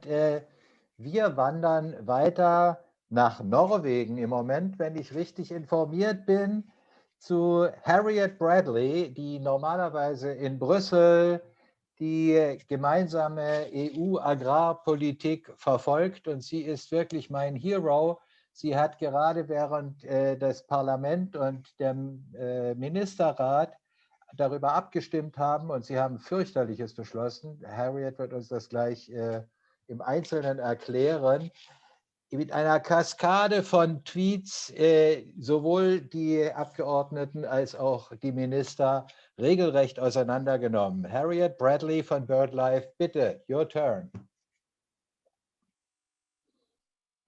Wir wandern weiter nach Norwegen im Moment, wenn ich richtig informiert bin, zu Harriet Bradley, die normalerweise in Brüssel die gemeinsame EU-Agrarpolitik verfolgt, und sie ist wirklich mein Hero. Sie hat gerade während das Parlament und der Ministerrat darüber abgestimmt haben, und sie haben fürchterliches beschlossen. Harriet wird uns das gleich im Einzelnen erklären, mit einer Kaskade von Tweets sowohl die Abgeordneten als auch die Minister regelrecht auseinandergenommen. Harriet Bradley von Birdlife, bitte, your turn.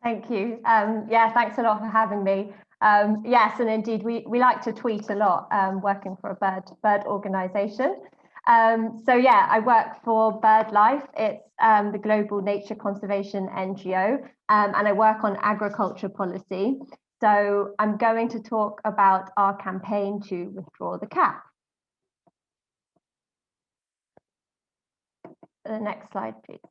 Thank you. Yeah, thanks a lot for having me. Yes, and indeed, we like to tweet a lot, working for a bird organisation. So yeah, I work for Birdlife. It's the global nature conservation NGO, and I work on agriculture policy. So I'm going to talk about our campaign to withdraw the cap. The next slide, please.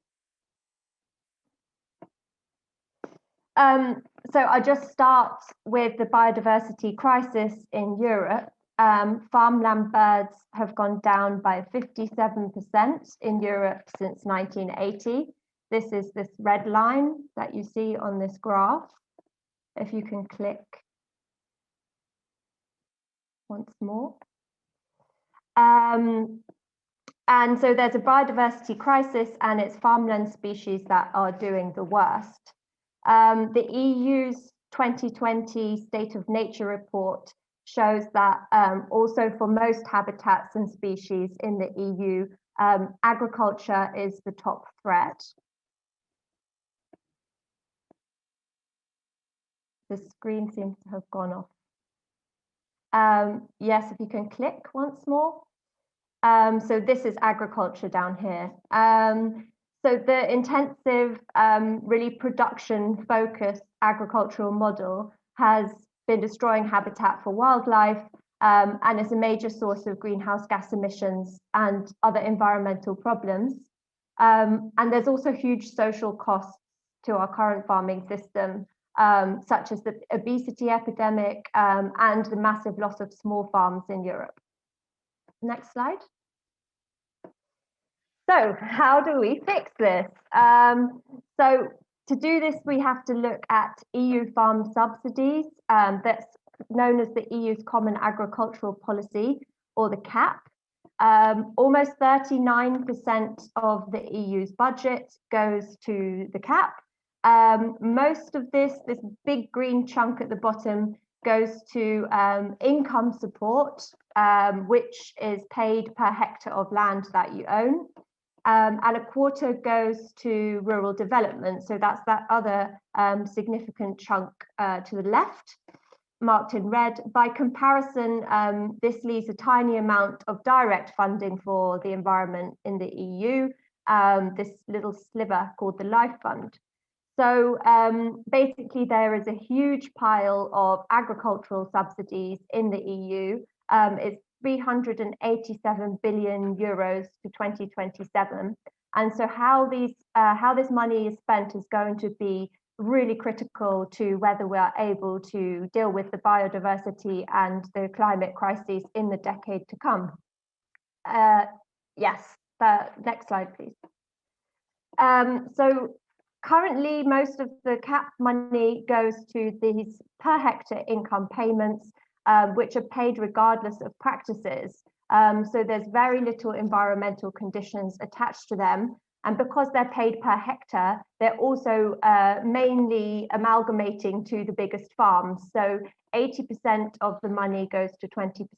So I'll just start with the biodiversity crisis in Europe. Farmland birds have gone down by 57% in Europe since 1980. This is this red line that you see on this graph. If you can click once more. And so there's a biodiversity crisis, and it's farmland species that are doing the worst. The EU's 2020 State of Nature report shows that also for most habitats and species in the EU, agriculture is the top threat. The screen seems to have gone off. Yes, if you can click once more. So this is agriculture down here. So the intensive, really production-focused agricultural model has been destroying habitat for wildlife, and is a major source of greenhouse gas emissions and other environmental problems. And there's also huge social costs to our current farming system, such as the obesity epidemic and the massive loss of small farms in Europe. Next slide. So how do we fix this? So to do this, we have to look at EU farm subsidies, that's known as the EU's Common Agricultural Policy, or the CAP. Almost 39% of the EU's budget goes to the CAP. Most of this big green chunk at the bottom goes to income support, which is paid per hectare of land that you own. And a quarter goes to rural development. So that's that other significant chunk to the left, marked in red. By comparison, this leaves a tiny amount of direct funding for the environment in the EU, this little sliver called the Life Fund. So basically, there is a huge pile of agricultural subsidies in the EU. It's 387 billion euros to 2027, and so how this money is spent is going to be really critical to whether we are able to deal with the biodiversity and the climate crises in the decade to come. Yes, the next slide, please. So currently, most of the CAP money goes to these per hectare income payments, which are paid regardless of practices. So there's very little environmental conditions attached to them. And because they're paid per hectare, they're also mainly amalgamating to the biggest farms. So 80% of the money goes to 20%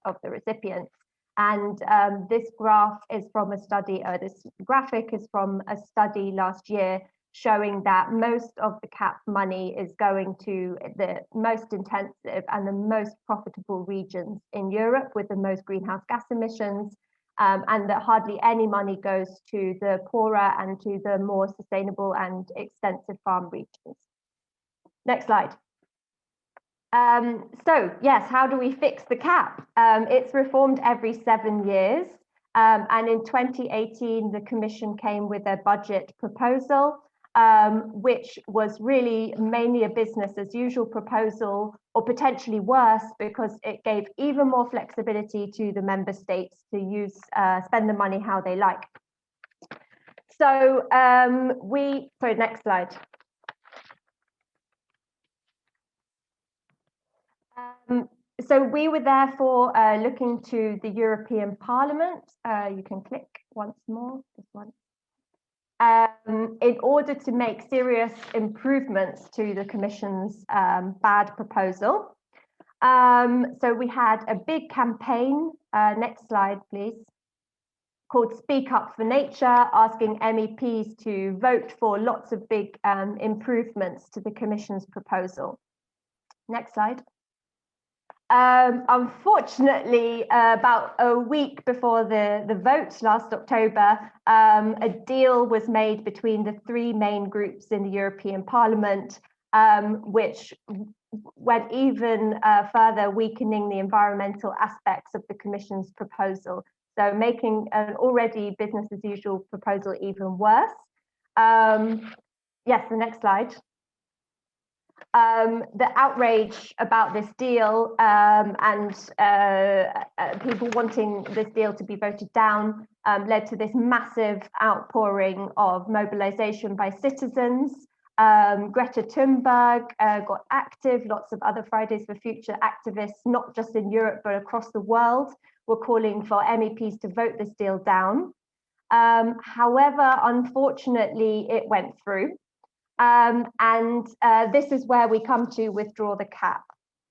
of the recipients. And this graph is from a study, this graphic is from a study last year showing that most of the CAP money is going to the most intensive and the most profitable regions in Europe with the most greenhouse gas emissions, and that hardly any money goes to the poorer and to the more sustainable and extensive farm regions. Next slide. So yes, how do we fix the CAP? It's reformed every 7 years. And in 2018, the Commission came with a budget proposal, which was really mainly a business as usual proposal, or potentially worse, because it gave even more flexibility to the member states to spend the money how they like. So sorry, next slide. So we were therefore looking to the European Parliament. You can click once more, this one. In order to make serious improvements to the Commission's bad proposal. So we had a big campaign, next slide please, called Speak Up for Nature, asking MEPs to vote for lots of big improvements to the Commission's proposal. Next slide. Unfortunately, about a week before the vote last October, a deal was made between the three main groups in the European Parliament, which went even further weakening the environmental aspects of the Commission's proposal. So making an already business as usual proposal even worse. Yes, the next slide. The outrage about this deal and people wanting this deal to be voted down led to this massive outpouring of mobilization by citizens. Greta Thunberg got active, lots of other Fridays for Future activists, not just in Europe, but across the world, were calling for MEPs to vote this deal down. However, unfortunately, it went through. This is where we come to withdraw the cap,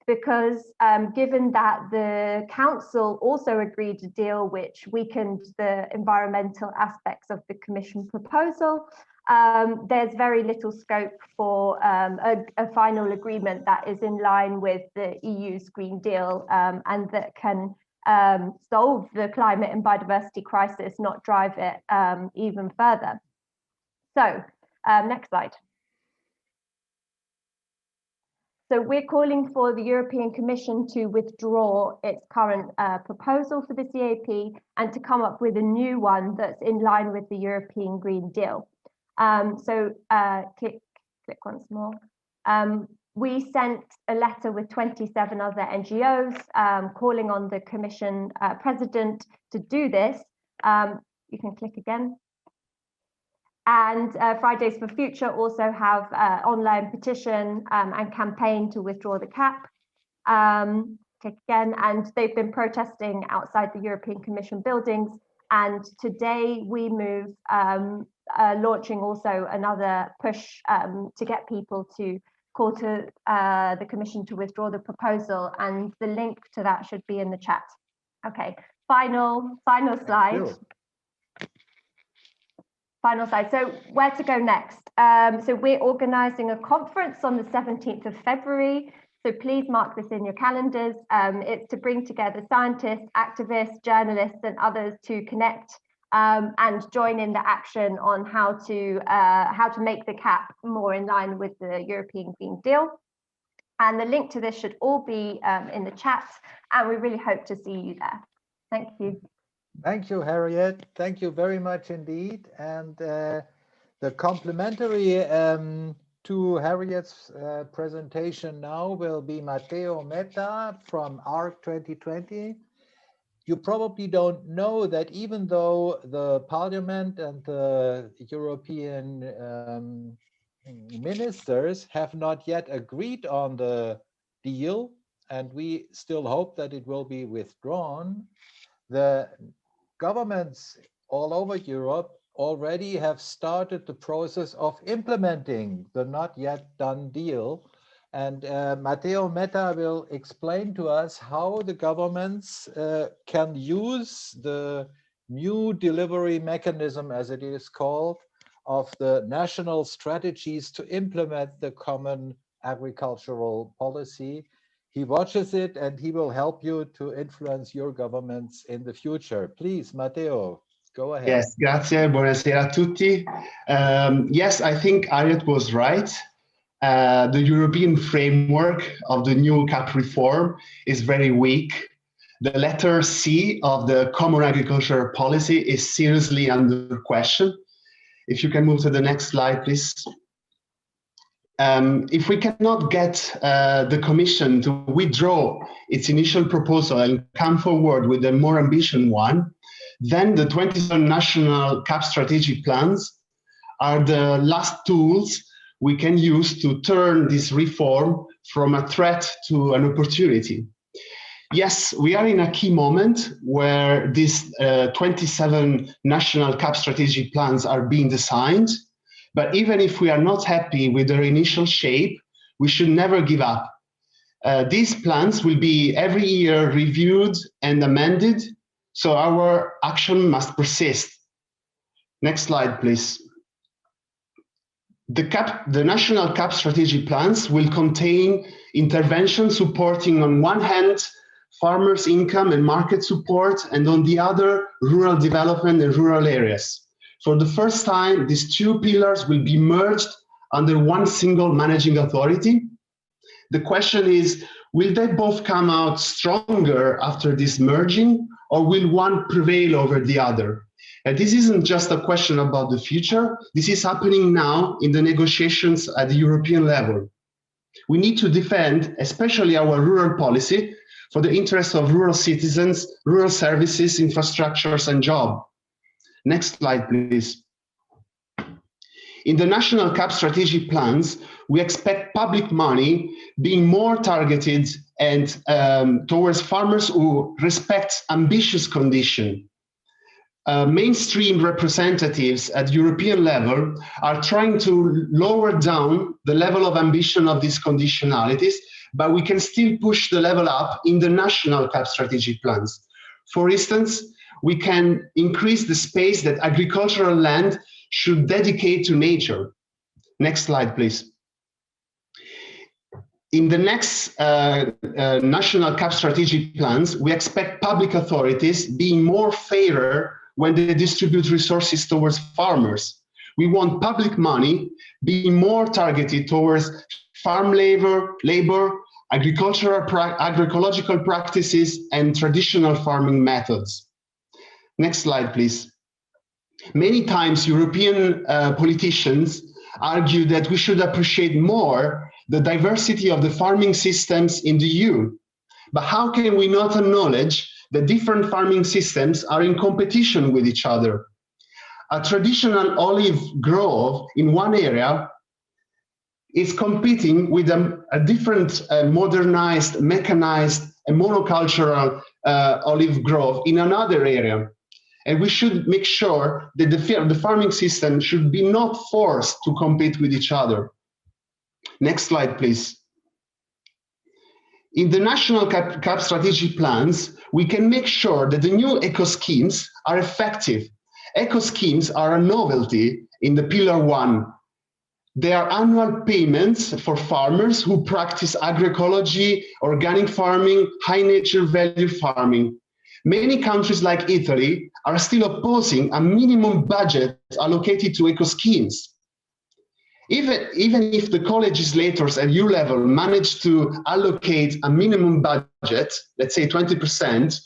because given that the council also agreed a deal which weakened the environmental aspects of the Commission proposal, there's very little scope for a final agreement that is in line with the EU's Green Deal and that can solve the climate and biodiversity crisis, not drive it even further. So, next slide. So we're calling for the European Commission to withdraw its current proposal for the CAP and to come up with a new one that's in line with the European Green Deal. Click once more. We sent a letter with 27 other NGOs calling on the Commission President to do this. You can click again. And Fridays for Future also have online petition and campaign to withdraw the cap. Click again, and they've been protesting outside the European Commission buildings. And today we move, launching also another push to get people to call to the Commission to withdraw the proposal. And the link to that should be in the chat. Okay, final slide. Final slide. So where to go next? So we're organising a conference on the 17th of February. So please mark this in your calendars. It's to bring together scientists, activists, journalists, and others to connect and join in the action on how to make the CAP more in line with the European Green Deal. And the link to this should all be in the chat. And we really hope to see you there. Thank you. Thank you, Harriet. Thank you very much indeed. And the complementary to Harriet's presentation now will be Matteo Metta from ARC 2020. You probably don't know that even though the Parliament and the European ministers have not yet agreed on the deal, and we still hope that it will be withdrawn, the governments all over Europe already have started the process of implementing the not yet done deal. And Matteo Metta will explain to us how the governments can use the new delivery mechanism, as it is called, of the national strategies to implement the common agricultural policy. He watches it and he will help you to influence your governments in the future. Please, Matteo, go ahead. Yes, grazie, buonasera a tutti. Yes, I think Harriet was right. The European framework of the new CAP reform is very weak. the letter C of the Common Agricultural Policy is seriously under question. If you can move to the next slide, please. If we cannot get the Commission to withdraw its initial proposal and come forward with a more ambitious one, then the 27 national CAP strategic plans are the last tools we can use to turn this reform from a threat to an opportunity. Yes, we are in a key moment where these 27 national CAP strategic plans are being designed, but even if we are not happy with their initial shape, we should never give up. These plans will be every year reviewed and amended, so our action must persist. Next slide, please. The national CAP strategic plans will contain interventions supporting, on one hand, farmers' income and market support, and on the other, rural development and rural areas. For the first time, these two pillars will be merged under one single managing authority. The question is, will they both come out stronger after this merging, or will one prevail over the other? And this isn't just a question about the future. This is happening now in the negotiations at the European level. We need to defend, especially our rural policy, for the interests of rural citizens, rural services, infrastructures, and jobs. Next slide, please. In the national CAP strategic plans, we expect public money being more targeted and towards farmers who respect ambitious conditions. Mainstream representatives at European level are trying to lower down the level of ambition of these conditionalities, but we can still push the level up in the national CAP strategic plans. For instance, we can increase the space that agricultural land should dedicate to nature. Next slide, please. In the next national CAP strategic plans, we expect public authorities being more fairer when they distribute resources towards farmers. We want public money being more targeted towards farm labor, agroecological practices, and traditional farming methods. Next slide, please. Many times European politicians argue that we should appreciate more the diversity of the farming systems in the EU. But how can we not acknowledge that different farming systems are in competition with each other? A traditional olive grove in one area is competing with a different modernized, mechanized, and monocultural olive grove in another area. And we should make sure that the farming system should be not forced to compete with each other. Next slide, please. In the national CAP strategic plans, we can make sure that the new eco-schemes are effective. Eco-schemes are a novelty in the Pillar 1. They are annual payments for farmers who practice agroecology, organic farming, high nature value farming. Many countries like Italy are still opposing a minimum budget allocated to eco-schemes. Even if the co-legislators at EU level manage to allocate a minimum budget, let's say 20%,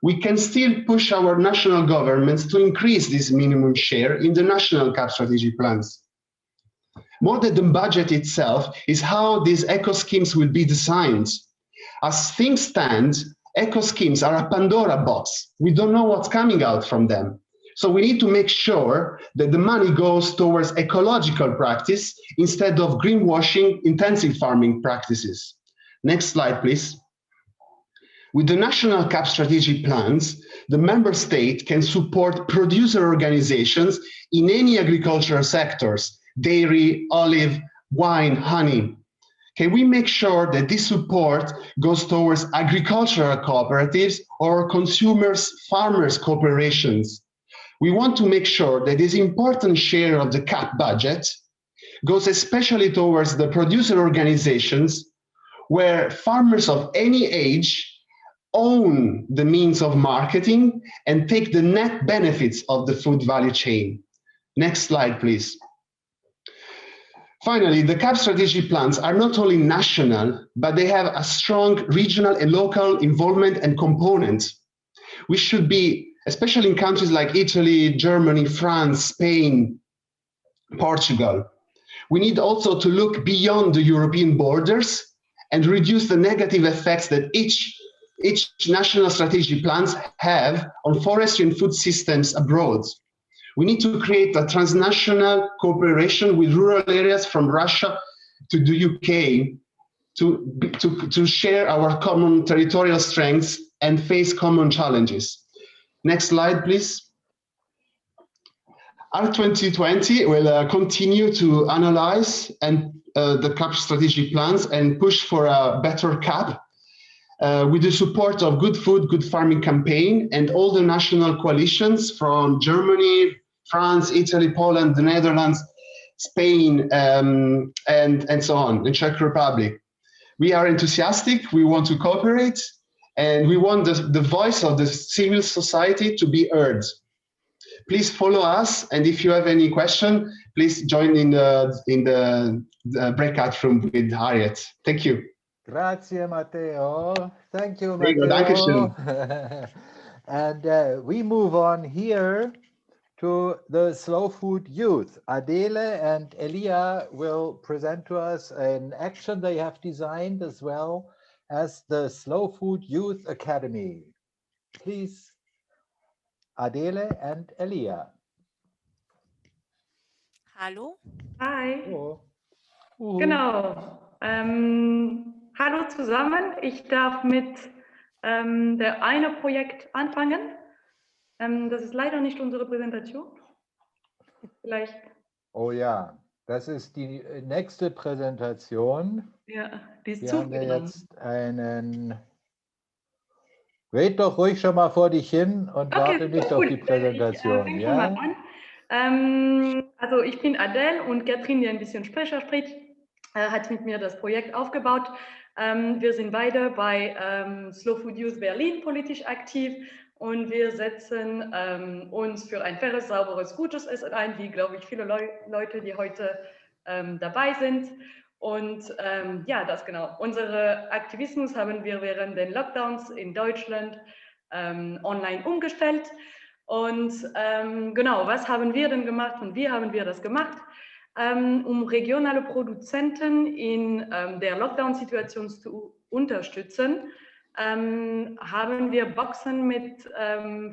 we can still push our national governments to increase this minimum share in the national CAP strategic plans. More than the budget itself is how these eco-schemes will be designed. As things stand, eco-schemes are a Pandora box. We don't know what's coming out from them. So we need to make sure that the money goes towards ecological practice instead of greenwashing intensive farming practices. Next slide, please. With the national CAP strategic plans, the member state can support producer organizations in any agricultural sectors, dairy, olive, wine, honey. Can we make sure that this support goes towards agricultural cooperatives or consumers, farmers corporations? We want to make sure that this important share of the CAP budget goes especially towards the producer organizations where farmers of any age own the means of marketing and take the net benefits of the food value chain. Next slide, please. Finally, the CAP strategy plans are not only national, but they have a strong regional and local involvement and component. We should be, especially in countries like Italy, Germany, France, Spain, Portugal, we need also to look beyond the European borders and reduce the negative effects that each national strategy plans have on forestry and food systems abroad. We need to create a transnational cooperation with rural areas from Russia to the UK to share our common territorial strengths and face common challenges. Next slide, please. Our 2020 will continue to analyze and the CAP strategic plans and push for a better CAP with the support of Good Food, Good Farming campaign and all the national coalitions from Germany, France, Italy, Poland, the Netherlands, Spain, and so on, the Czech Republic. We are enthusiastic, we want to cooperate, and we want the voice of the civil society to be heard. Please follow us, and if you have any question, please join in the breakout room with Harriet. Thank you. Grazie, Matteo. Thank you, Prego, Matteo. And we move on here to the Slow Food Youth. Adele and Elia will present to us an action they have designed as well as the Slow Food Youth Academy. Please, Adele and Elia. Hallo. Hi. Oh. Genau. Hallo zusammen. Ich darf mit der eine Projekt anfangen. Das ist leider nicht unsere Präsentation. Vielleicht. Oh ja, das ist die nächste Präsentation. Ja, die ist Hier haben wir zugenommen. jetzt einen. Red doch ruhig schon mal vor dich hin und warte nicht auf die Präsentation. Ich ja? mal an. Also ich bin Adele und Katrin, die ein bisschen Sprecher spricht, hat mit mir das Projekt aufgebaut. Wir sind beide bei Slow Food Youth Berlin politisch aktiv und wir setzen uns für ein faires, sauberes, gutes Essen ein, wie, glaube ich, viele Leute, die heute dabei sind. Und ja, das genau. Unsere Aktivismus haben wir während den Lockdowns in Deutschland online umgestellt. Und genau, was haben wir denn gemacht und wie haben wir das gemacht? Um regionale Produzenten in der Lockdown-Situation zu unterstützen, haben wir Boxen mit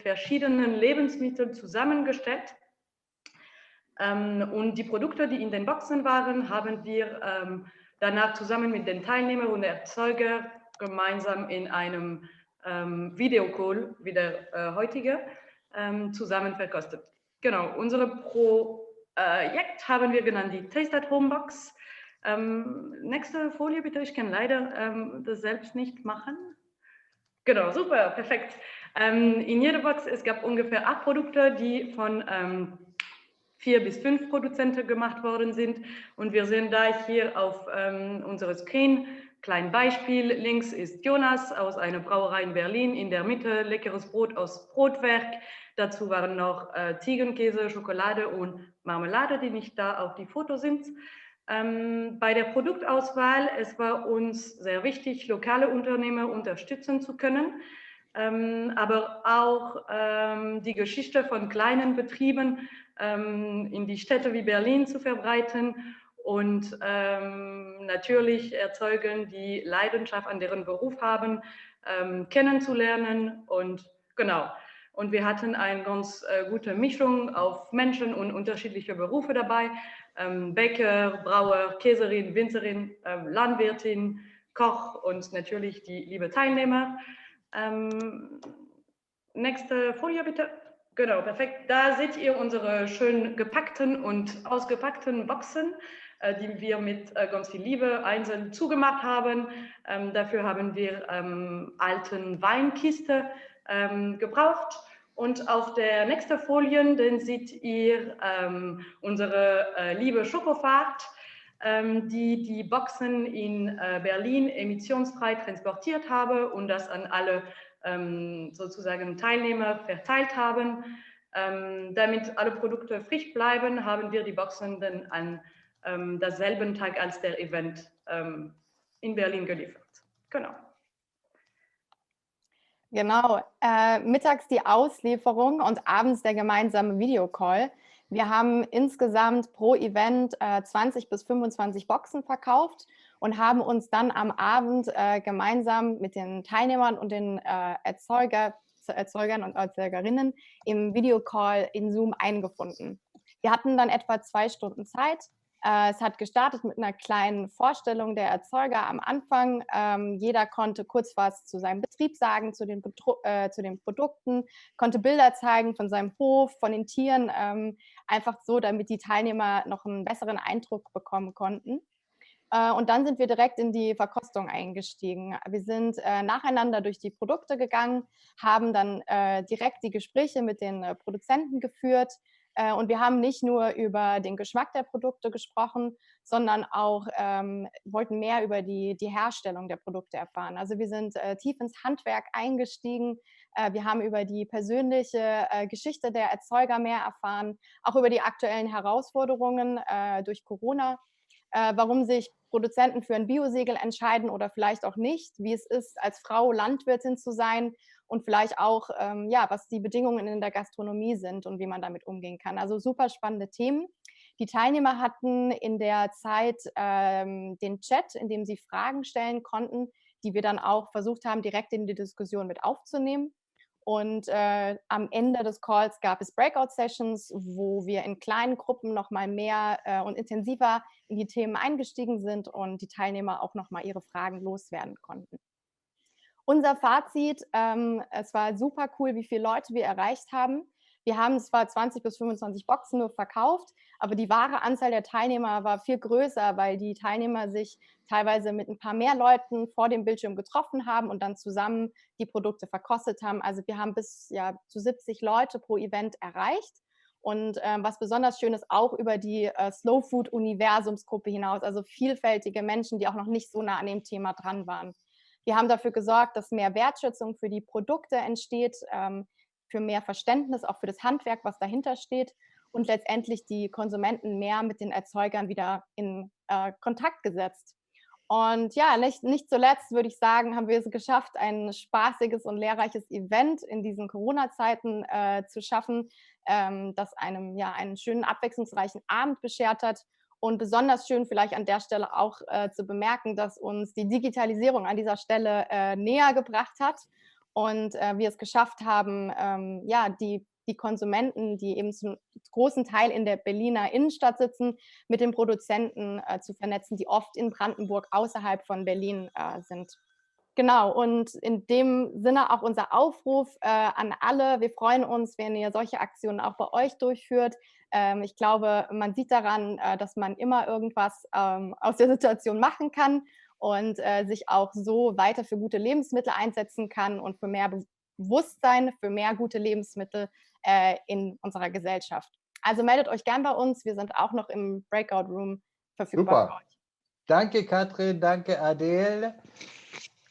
verschiedenen Lebensmitteln zusammengestellt. Und die Produkte, die in den Boxen waren, haben wir danach zusammen mit den Teilnehmern und Erzeuger gemeinsam in einem Videocall, wie der heutige, zusammen verkostet. Genau, unsere Projekt haben wir genannt die Taste at Home Box. Nächste Folie bitte, ich kann leider das selbst nicht machen. Genau, super, perfekt. In jeder Box, es gab ungefähr 8 Produkte, die von 4 bis 5 Produzenten gemacht worden sind. Und wir sehen da hier auf unserem Screen, klein Beispiel, links ist Jonas aus einer Brauerei in Berlin, in der Mitte leckeres Brot aus Brotwerk. Dazu waren noch Ziegenkäse, Schokolade und Marmelade, die nicht da auf die Fotos sind. Bei der Produktauswahl, es war uns sehr wichtig, lokale Unternehmer unterstützen zu können, aber auch die Geschichte von kleinen Betrieben in die Städte wie Berlin zu verbreiten und natürlich Erzeuger, die Leidenschaft an deren Beruf haben, kennenzulernen und genau. Und wir hatten eine ganz gute Mischung auf Menschen und unterschiedliche Berufe dabei. Bäcker, Brauer, Käserin, Winzerin, Landwirtin, Koch und natürlich die liebe Teilnehmer. Nächste Folie bitte. Genau, perfekt. Da seht ihr unsere schön gepackten und ausgepackten Boxen, die wir mit ganz viel Liebe einzeln zugemacht haben. Dafür haben wir alten Weinkiste gebraucht. Und auf der nächsten Folie, dann seht ihr unsere liebe Schokofahrt, die Boxen in Berlin emissionsfrei transportiert habe und das an alle sozusagen Teilnehmer verteilt haben. Damit alle Produkte frisch bleiben, haben wir die Boxen dann an dasselben Tag als der Event in Berlin geliefert. Genau. Genau, mittags die Auslieferung und abends der gemeinsame Videocall. Wir haben insgesamt pro Event 20 bis 25 Boxen verkauft und haben uns dann am Abend gemeinsam mit den Teilnehmern und den Erzeugern und Erzeugerinnen im Videocall in Zoom eingefunden. Wir hatten dann etwa 2 Stunden Zeit. Es hat gestartet mit einer kleinen Vorstellung der Erzeuger am Anfang. Jeder konnte kurz was zu seinem Betrieb sagen, zu den Produkten, konnte Bilder zeigen von seinem Hof, von den Tieren, einfach so, damit die Teilnehmer noch einen besseren Eindruck bekommen konnten. Und dann sind wir direkt in die Verkostung eingestiegen. Wir sind nacheinander durch die Produkte gegangen, haben dann direkt die Gespräche mit den Produzenten geführt. Und wir haben nicht nur über den Geschmack der Produkte gesprochen, sondern auch wollten mehr über die Herstellung der Produkte erfahren. Also wir sind tief ins Handwerk eingestiegen. Wir haben über die persönliche Geschichte der Erzeuger mehr erfahren, auch über die aktuellen Herausforderungen durch Corona, warum sich Produzenten für ein Biosiegel entscheiden oder vielleicht auch nicht, wie es ist, als Frau Landwirtin zu sein und vielleicht auch, ja, was die Bedingungen in der Gastronomie sind und wie man damit umgehen kann. Also super spannende Themen. Die Teilnehmer hatten in der Zeit den Chat, in dem sie Fragen stellen konnten, die wir dann auch versucht haben, direkt in die Diskussion mit aufzunehmen. Und am Ende des Calls gab es Breakout-Sessions, wo wir in kleinen Gruppen nochmal mehr und intensiver in die Themen eingestiegen sind und die Teilnehmer auch nochmal ihre Fragen loswerden konnten. Unser Fazit, es war super cool, wie viele Leute wir erreicht haben. Wir haben zwar 20 bis 25 Boxen nur verkauft, aber die wahre Anzahl der Teilnehmer war viel größer, weil die Teilnehmer sich teilweise mit ein paar mehr Leuten vor dem Bildschirm getroffen haben und dann zusammen die Produkte verkostet haben. Also wir haben bis zu 70 Leute pro Event erreicht. Und was besonders schön ist, auch über die Slow Food Universumsgruppe hinaus, also vielfältige Menschen, die auch noch nicht so nah an dem Thema dran waren. Wir haben dafür gesorgt, dass mehr Wertschätzung für die Produkte entsteht, für mehr Verständnis, auch für das Handwerk, was dahinter steht und letztendlich die Konsumenten mehr mit den Erzeugern wieder in Kontakt gesetzt. Und ja, nicht zuletzt würde ich sagen, haben wir es geschafft, ein spaßiges und lehrreiches Event in diesen Corona-Zeiten zu schaffen, das einem einen schönen, abwechslungsreichen Abend beschert hat. Und besonders schön vielleicht an der Stelle auch zu bemerken, dass uns die Digitalisierung an dieser Stelle näher gebracht hat und wir es geschafft haben, die Konsumenten, die eben zum großen Teil in der Berliner Innenstadt sitzen, mit den Produzenten zu vernetzen, die oft in Brandenburg außerhalb von Berlin sind. Genau, und in dem Sinne auch unser Aufruf an alle. Wir freuen uns, wenn ihr solche Aktionen auch bei euch durchführt. Ich glaube, man sieht daran, dass man immer irgendwas aus der Situation machen kann und sich auch so weiter für gute Lebensmittel einsetzen kann und für mehr Bewusstsein, für mehr gute Lebensmittel in unserer Gesellschaft. Also meldet euch gern bei uns. Wir sind auch noch im Breakout Room verfügbar. Super. Danke, Katrin. Danke, Adele.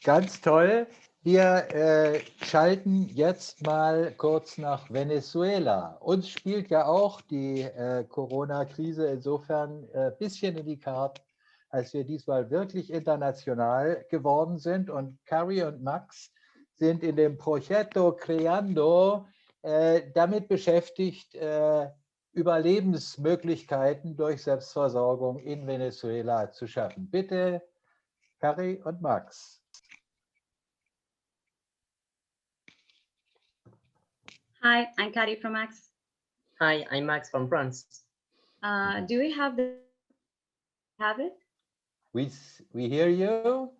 Ganz toll. Wir schalten jetzt mal kurz nach Venezuela. Uns spielt ja auch die Corona-Krise insofern ein bisschen in die Karten, als wir diesmal wirklich international geworden sind. Und Carrie und Max sind in dem Proyecto Creando damit beschäftigt, Überlebensmöglichkeiten durch Selbstversorgung in Venezuela zu schaffen. Bitte, Carrie und Max. Hi, I'm Carrie from Max. Hi, I'm Max from France. Do we have it? We hear you.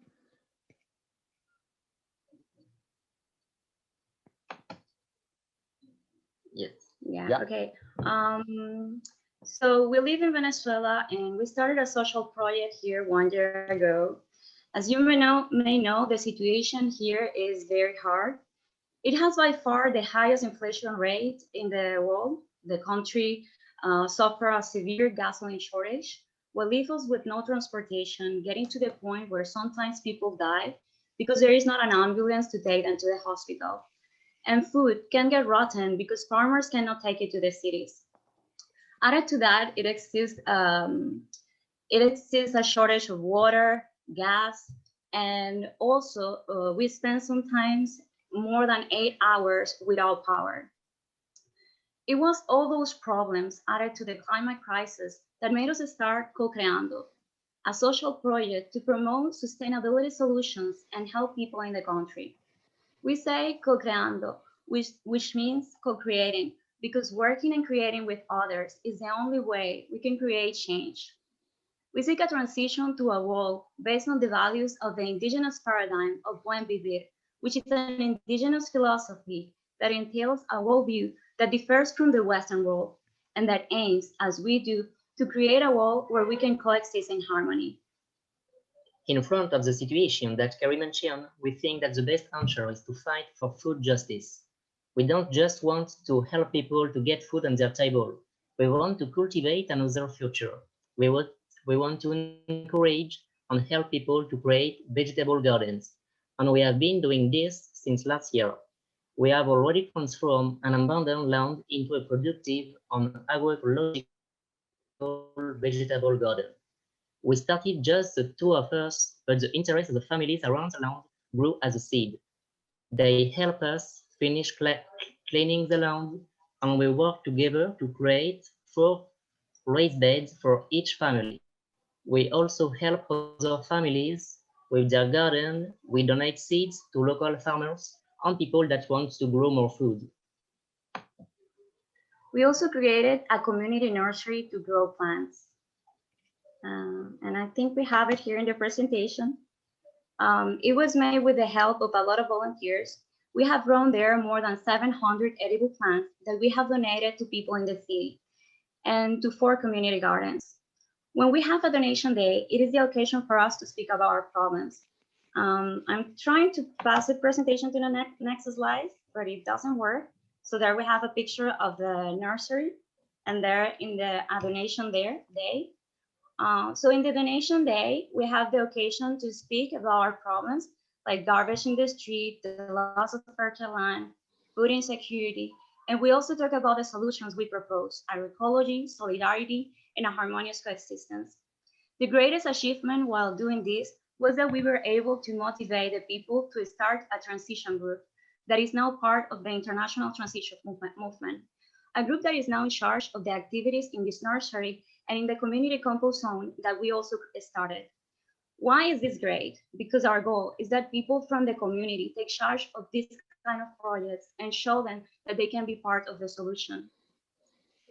Yes. Yeah. Okay. So we live in Venezuela and we started a social project here 1 year ago. As you may know, the situation here is very hard. It has by far the highest inflation rate in the world. The country suffers a severe gasoline shortage, what leaves us with no transportation, getting to the point where sometimes people die because there is not an ambulance to take them to the hospital. And food can get rotten because farmers cannot take it to the cities. Added to that, it exists It exists a shortage of water, gas, and also we spend sometimes more than 8 hours without power. It was all those problems added to the climate crisis that made us start Co-Creando, a social project to promote sustainability solutions and help people in the country. We say Co-Creando, which means co-creating, because working and creating with others is the only way we can create change. We seek a transition to a world based on the values of the indigenous paradigm of Buen Vivir, which is an indigenous philosophy that entails a worldview that differs from the Western world and that aims, as we do, to create a world where we can coexist in harmony. In front of the situation that Carrie mentioned, we think that the best answer is to fight for food justice. We don't just want to help people to get food on their table. We want to cultivate another future. We want to encourage and help people to create vegetable gardens. And we have been doing this since last year. We have already transformed an abandoned land into a productive and agroecological vegetable garden. We started just the two of us, but the interest of the families around the land grew as a seed. They help us finish cleaning the land, and we work together to create 4 raised beds for each family. We also help other families with their garden. We donate seeds to local farmers and people that want to grow more food. We also created a community nursery to grow plants. And I think we have it here in the presentation. It was made with the help of a lot of volunteers. We have grown there more than 700 edible plants that we have donated to people in the city and to 4 community gardens. When we have a donation day, it is the occasion for us to speak about our problems. I'm trying to pass the presentation to the next slide, but it doesn't work. So there we have a picture of the nursery, and there in the donation day. So in the donation day, we have the occasion to speak about our problems, like garbage in the street, the loss of fertile land, food insecurity, and we also talk about the solutions we propose, agroecology, solidarity, and a harmonious coexistence. The greatest achievement while doing this was that we were able to motivate the people to start a transition group that is now part of the international transition movement, a group that is now in charge of the activities in this nursery and in the community compost zone that we also started. Why is this great? Because our goal is that people from the community take charge of this kind of projects and show them that they can be part of the solution.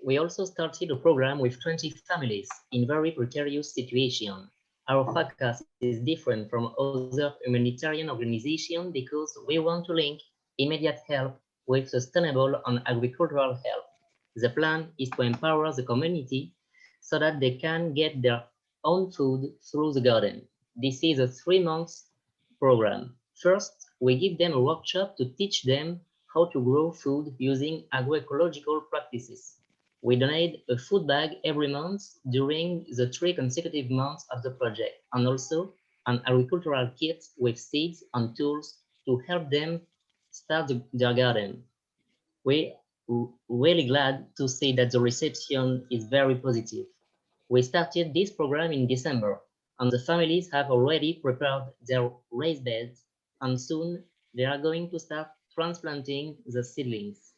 We also started a program with 20 families in very precarious situation. Our Pacas is different from other humanitarian organizations because we want to link immediate help with sustainable and agricultural help. The plan is to empower the community so that they can get their own food through the garden. This is a 3-month program. First, we give them a workshop to teach them how to grow food using agroecological practices. We donate a food bag every month during the 3 consecutive months of the project, and also an agricultural kit with seeds and tools to help them start their garden. We're really glad to see that the reception is very positive. We started this program in December, and the families have already prepared their raised beds, and soon they are going to start transplanting the seedlings.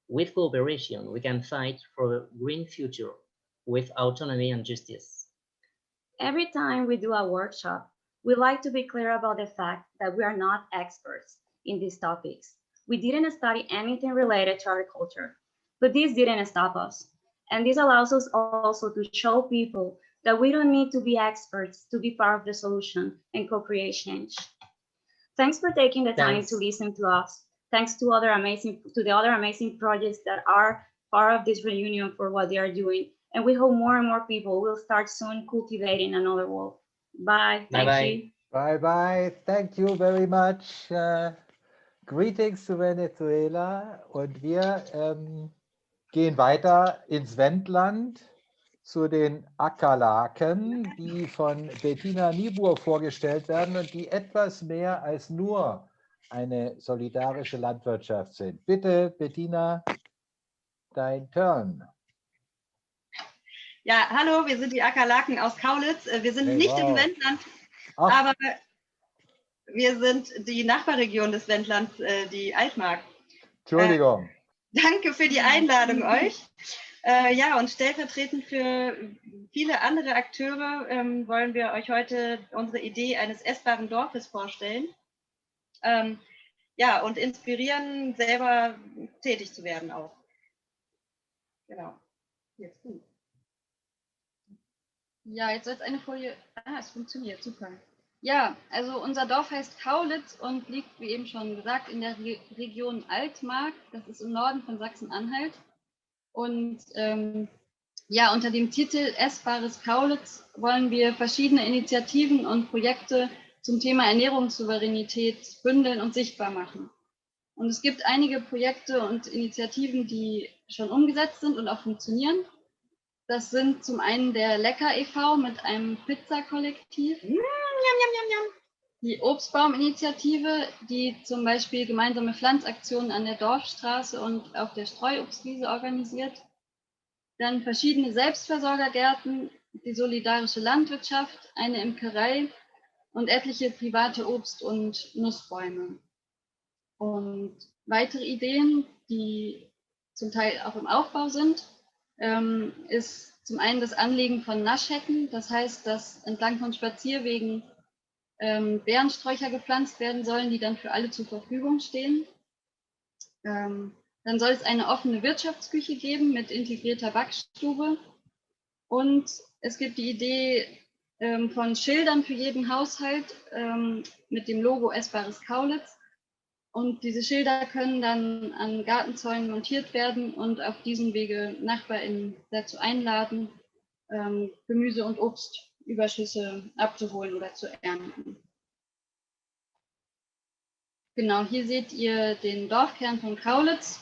With cooperation, we can fight for a green future with autonomy and justice. Every time we do a workshop, we like to be clear about the fact that we are not experts in these topics. We didn't study anything related to agriculture, but this didn't stop us. And this allows us also to show people that we don't need to be experts to be part of the solution and co-create change. Thanks for taking the time to listen to us. Thanks to the other amazing projects that are part of this reunion for what they are doing. And we hope more and more people will start soon cultivating another world. Bye. Bye-bye. Bye-bye. Thank you very much. Greetings to Venezuela. Und wir gehen weiter ins Wendland zu den Ackerlaken, die von Bettina Niebuhr vorgestellt werden und die etwas mehr als nur eine solidarische Landwirtschaft sind. Bitte, Bettina, dein Turn. Ja, hallo, wir sind die Ackerlaken aus Kaulitz. Wir sind nicht im Wendland, Ach. aber wir sind die Nachbarregion des Wendlands, die Altmark. Entschuldigung. Danke für die Einladung euch. Ja, und stellvertretend für viele andere Akteure wollen wir euch heute unsere Idee eines essbaren Dorfes vorstellen. Ja, und inspirieren, selber tätig zu werden auch. Genau. Jetzt gut. Ja, jetzt soll es eine Folie. Ah, es funktioniert, super. Ja, also unser Dorf heißt Kaulitz und liegt, wie eben schon gesagt, in der Region Altmark. Das ist im Norden von Sachsen-Anhalt. Und ja, unter dem Titel Essbares Kaulitz wollen wir verschiedene Initiativen und Projekte zum Thema Ernährungssouveränität bündeln und sichtbar machen. Und es gibt einige Projekte und Initiativen, die schon umgesetzt sind und auch funktionieren. Das sind zum einen der Lecker e.V. mit einem Pizza-Kollektiv, die Obstbaum-Initiative, die zum Beispiel gemeinsame Pflanzaktionen an der Dorfstraße und auf der Streuobstwiese organisiert. Dann verschiedene Selbstversorgergärten, die solidarische Landwirtschaft, eine Imkerei und etliche private Obst- und Nussbäume. Und weitere Ideen, die zum Teil auch im Aufbau sind, ist zum einen das Anlegen von Naschhecken. Das heißt, dass entlang von Spazierwegen Beerensträucher gepflanzt werden sollen, die dann für alle zur Verfügung stehen. Dann soll es eine offene Wirtschaftsküche geben mit integrierter Backstube. Und es gibt die Idee von Schildern für jeden Haushalt mit dem Logo Essbares Kaulitz. Und diese Schilder können dann an Gartenzäunen montiert werden und auf diesem Wege NachbarInnen dazu einladen, Gemüse- und Obstüberschüsse abzuholen oder zu ernten. Genau, hier seht ihr den Dorfkern von Kaulitz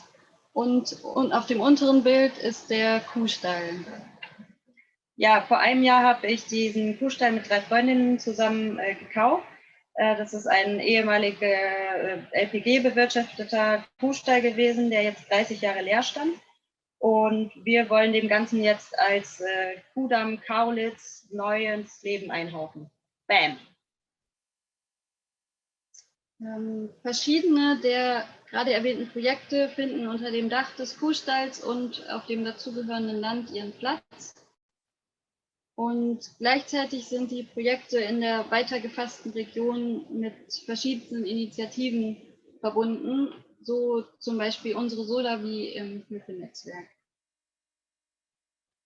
und auf dem unteren Bild ist der Kuhstall. Ja, vor einem Jahr habe ich diesen Kuhstall mit 3 Freundinnen zusammen gekauft. Das ist ein ehemaliger LPG-bewirtschafteter Kuhstall gewesen, der jetzt 30 Jahre leer stand. Und wir wollen dem Ganzen jetzt als Kuhdamm Kaulitz neues Leben einhauchen. Bam! Verschiedene der gerade erwähnten Projekte finden unter dem Dach des Kuhstalls und auf dem dazugehörenden Land ihren Platz. Und gleichzeitig sind die Projekte in der weiter gefassten Region mit verschiedenen Initiativen verbunden, so zum Beispiel unsere Solar-Wie im Hilfenetzwerk.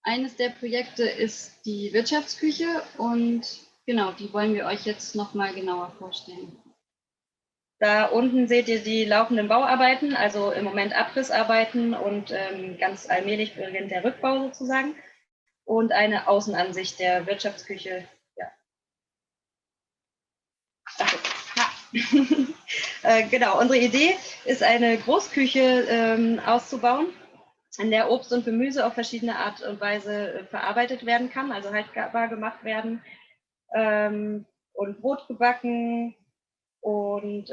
Eines der Projekte ist die Wirtschaftsküche und genau, die wollen wir euch jetzt nochmal genauer vorstellen. Da unten seht ihr die laufenden Bauarbeiten, also im Moment Abrissarbeiten und ganz allmählich beginnt der Rückbau sozusagen. Und eine Außenansicht der Wirtschaftsküche. Ja. Genau, unsere Idee ist, eine Großküche auszubauen, in der Obst und Gemüse auf verschiedene Art und Weise verarbeitet werden kann, also haltbar gemacht werden und Brot gebacken und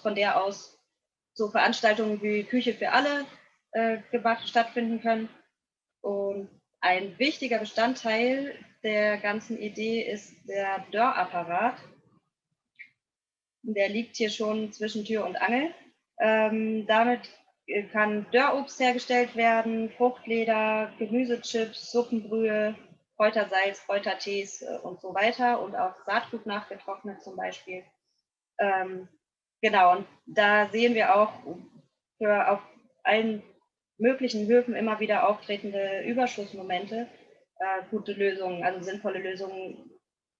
von der aus so Veranstaltungen wie Küche für alle stattfinden können. Und ein wichtiger Bestandteil der ganzen Idee ist der Dörrapparat. Der liegt hier schon zwischen Tür und Angel. Damit kann Dörrobst hergestellt werden, Fruchtleder, Gemüsechips, Suppenbrühe, Kräutersalz, Kräutertees und so weiter und auch Saatgut nachgetrocknet zum Beispiel. Genau, und da sehen wir auch auf allen möglichen Höfen immer wieder auftretende Überschussmomente, gute Lösungen, also sinnvolle Lösungen,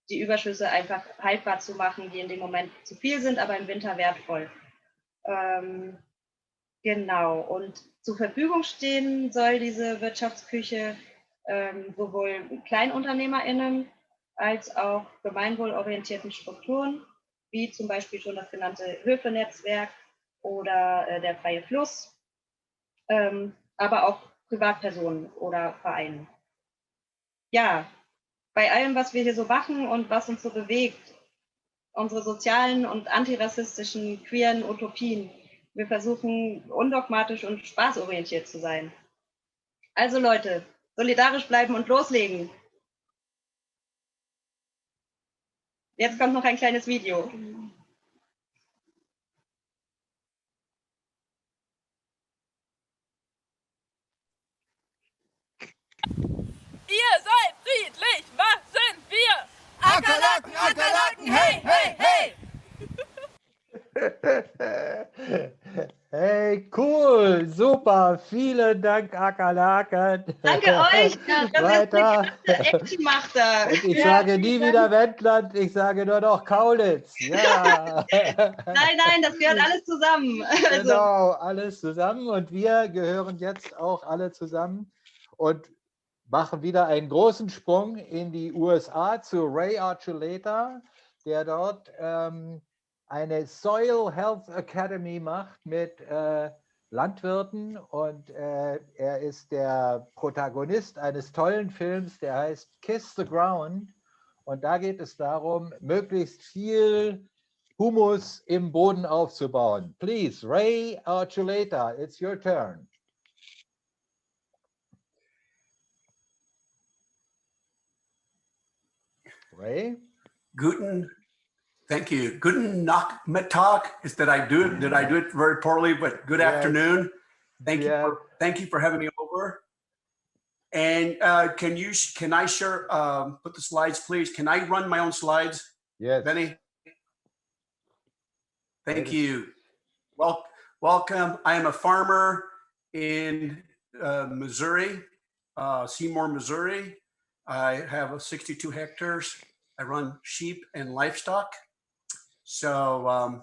die Überschüsse einfach haltbar zu machen, die in dem Moment zu viel sind, aber im Winter wertvoll. Genau, und zur Verfügung stehen soll diese Wirtschaftsküche sowohl KleinunternehmerInnen als auch gemeinwohlorientierten Strukturen, wie zum Beispiel schon das genannte Höfenetzwerk oder der Freie Fluss, aber auch Privatpersonen oder Vereine. Ja, bei allem, was wir hier so machen und was uns so bewegt, unsere sozialen und antirassistischen, queeren Utopien, wir versuchen undogmatisch und spaßorientiert zu sein. Also Leute, solidarisch bleiben und loslegen. Jetzt kommt noch ein kleines Video. Ihr seid friedlich, was sind wir? Ackerlaken, Ackerlaken, hey, hey, hey! Hey, cool, super, vielen Dank, Ackerlaken. Danke euch, dass ihr Weiter. Action macht da. Und ich sage nie wieder Wendland, ich sage nur noch Kaulitz. Ja. Nein, das gehört alles zusammen. Also, Genau, alles zusammen und wir gehören jetzt auch alle zusammen und machen wieder einen großen Sprung in die USA zu Ray Archuleta, der dort eine Soil Health Academy macht mit Landwirten und er ist der Protagonist eines tollen Films, der heißt Kiss the Ground und da geht es darum, möglichst viel Humus im Boden aufzubauen. Please, Ray Archuleta, it's your turn. Ray? Thank you. Guten Nachmittag. Did I do it very poorly? But good afternoon. Thank you for having me over. And can I share? Put the slides, please. Can I run my own slides? Yes. Benny. Thank you. Well, welcome. I am a farmer in Missouri, Seymour, Missouri. I have 62 hectares. I run sheep and livestock. So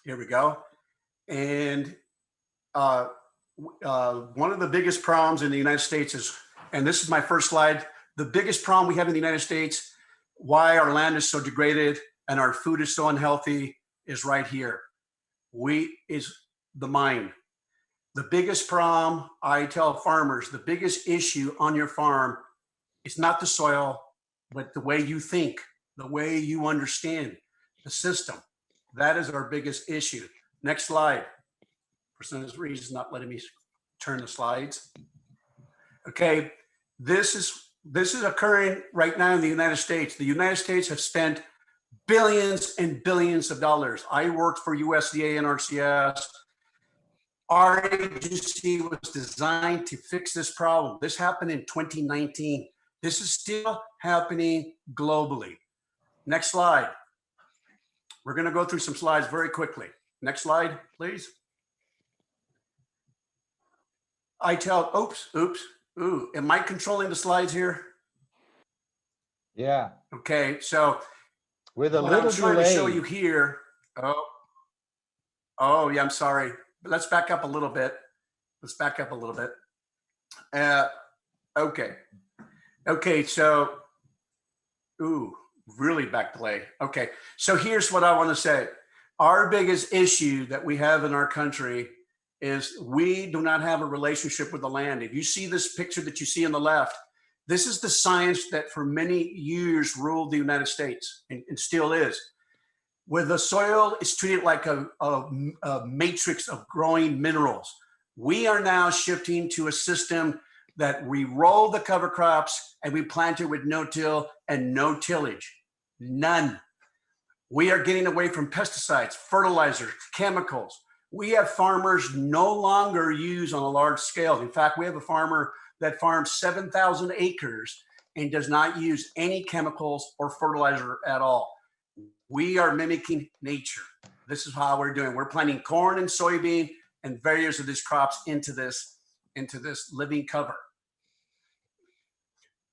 here we go. And one of the biggest problems in the United States is, and this is my first slide, the biggest problem we have in the United States, why our land is so degraded and our food is so unhealthy, is right here. Is the mine. The biggest problem, I tell farmers, the biggest issue on your farm is not the soil, but the way you think, the way you understand the system. That is our biggest issue. Next slide. For some reason, not letting me turn the slides. Okay, this is occurring right now in the United States. The United States have spent billions and billions of dollars. I worked for USDA and RCS. Our agency was designed to fix this problem. This happened in 2019. This is still happening globally. Next slide. We're going to go through some slides very quickly. Next slide, please. Am I controlling the slides here? Yeah. Okay, so with a what little I'm trying delay. to show you here. Oh, yeah, I'm sorry. But let's back up a little bit. Okay, so, really back delay. Okay, so here's what I want to say. Our biggest issue that we have in our country is we do not have a relationship with the land. If you see this picture that you see on the left, this is the science that for many years ruled the United States and still is. Where the soil is treated like a matrix of growing minerals. We are now shifting to a system that we roll the cover crops and we plant it with no-till and no tillage, none. We are getting away from pesticides, fertilizers, chemicals. We have farmers no longer use on a large scale. In fact, we have a farmer that farms 7,000 acres and does not use any chemicals or fertilizer at all. We are mimicking nature. This is how we're doing. We're planting corn and soybean and various of these crops into this living cover.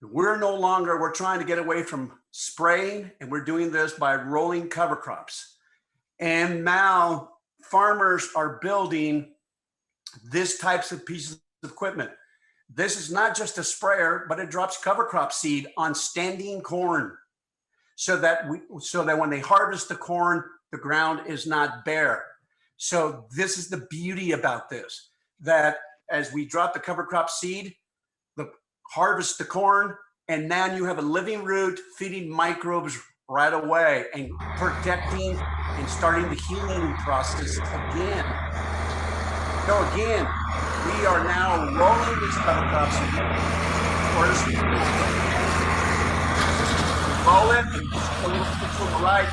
We're trying to get away from spraying, and we're doing this by rolling cover crops. And now farmers are building this types of pieces of equipment. This is not just a sprayer, but it drops cover crop seed on standing corn so that when they harvest the corn, the ground is not bare. So this is the beauty about this, that as we drop the cover crop seed, harvest the corn, and now you have a living root feeding microbes right away and protecting and starting the healing process again. So again, we are now rolling these cover crops. Roll it, and a little picture on the right.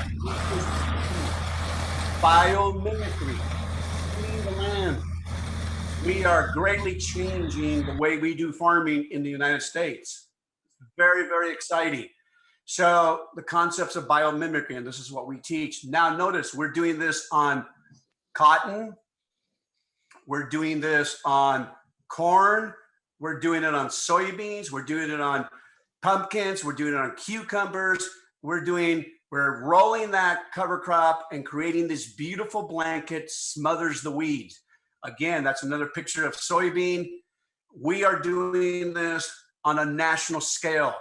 Biomimicry, clean the land. We are greatly changing the way we do farming in the United States. Very, very exciting. So the concepts of biomimicry, and this is what we teach. Now notice, we're doing this on cotton. We're doing this on corn. We're doing it on soybeans. We're doing it on pumpkins. We're doing it on cucumbers. We're rolling that cover crop and creating this beautiful blanket smothers the weeds. Again, that's another picture of soybean. We are doing this on a national scale.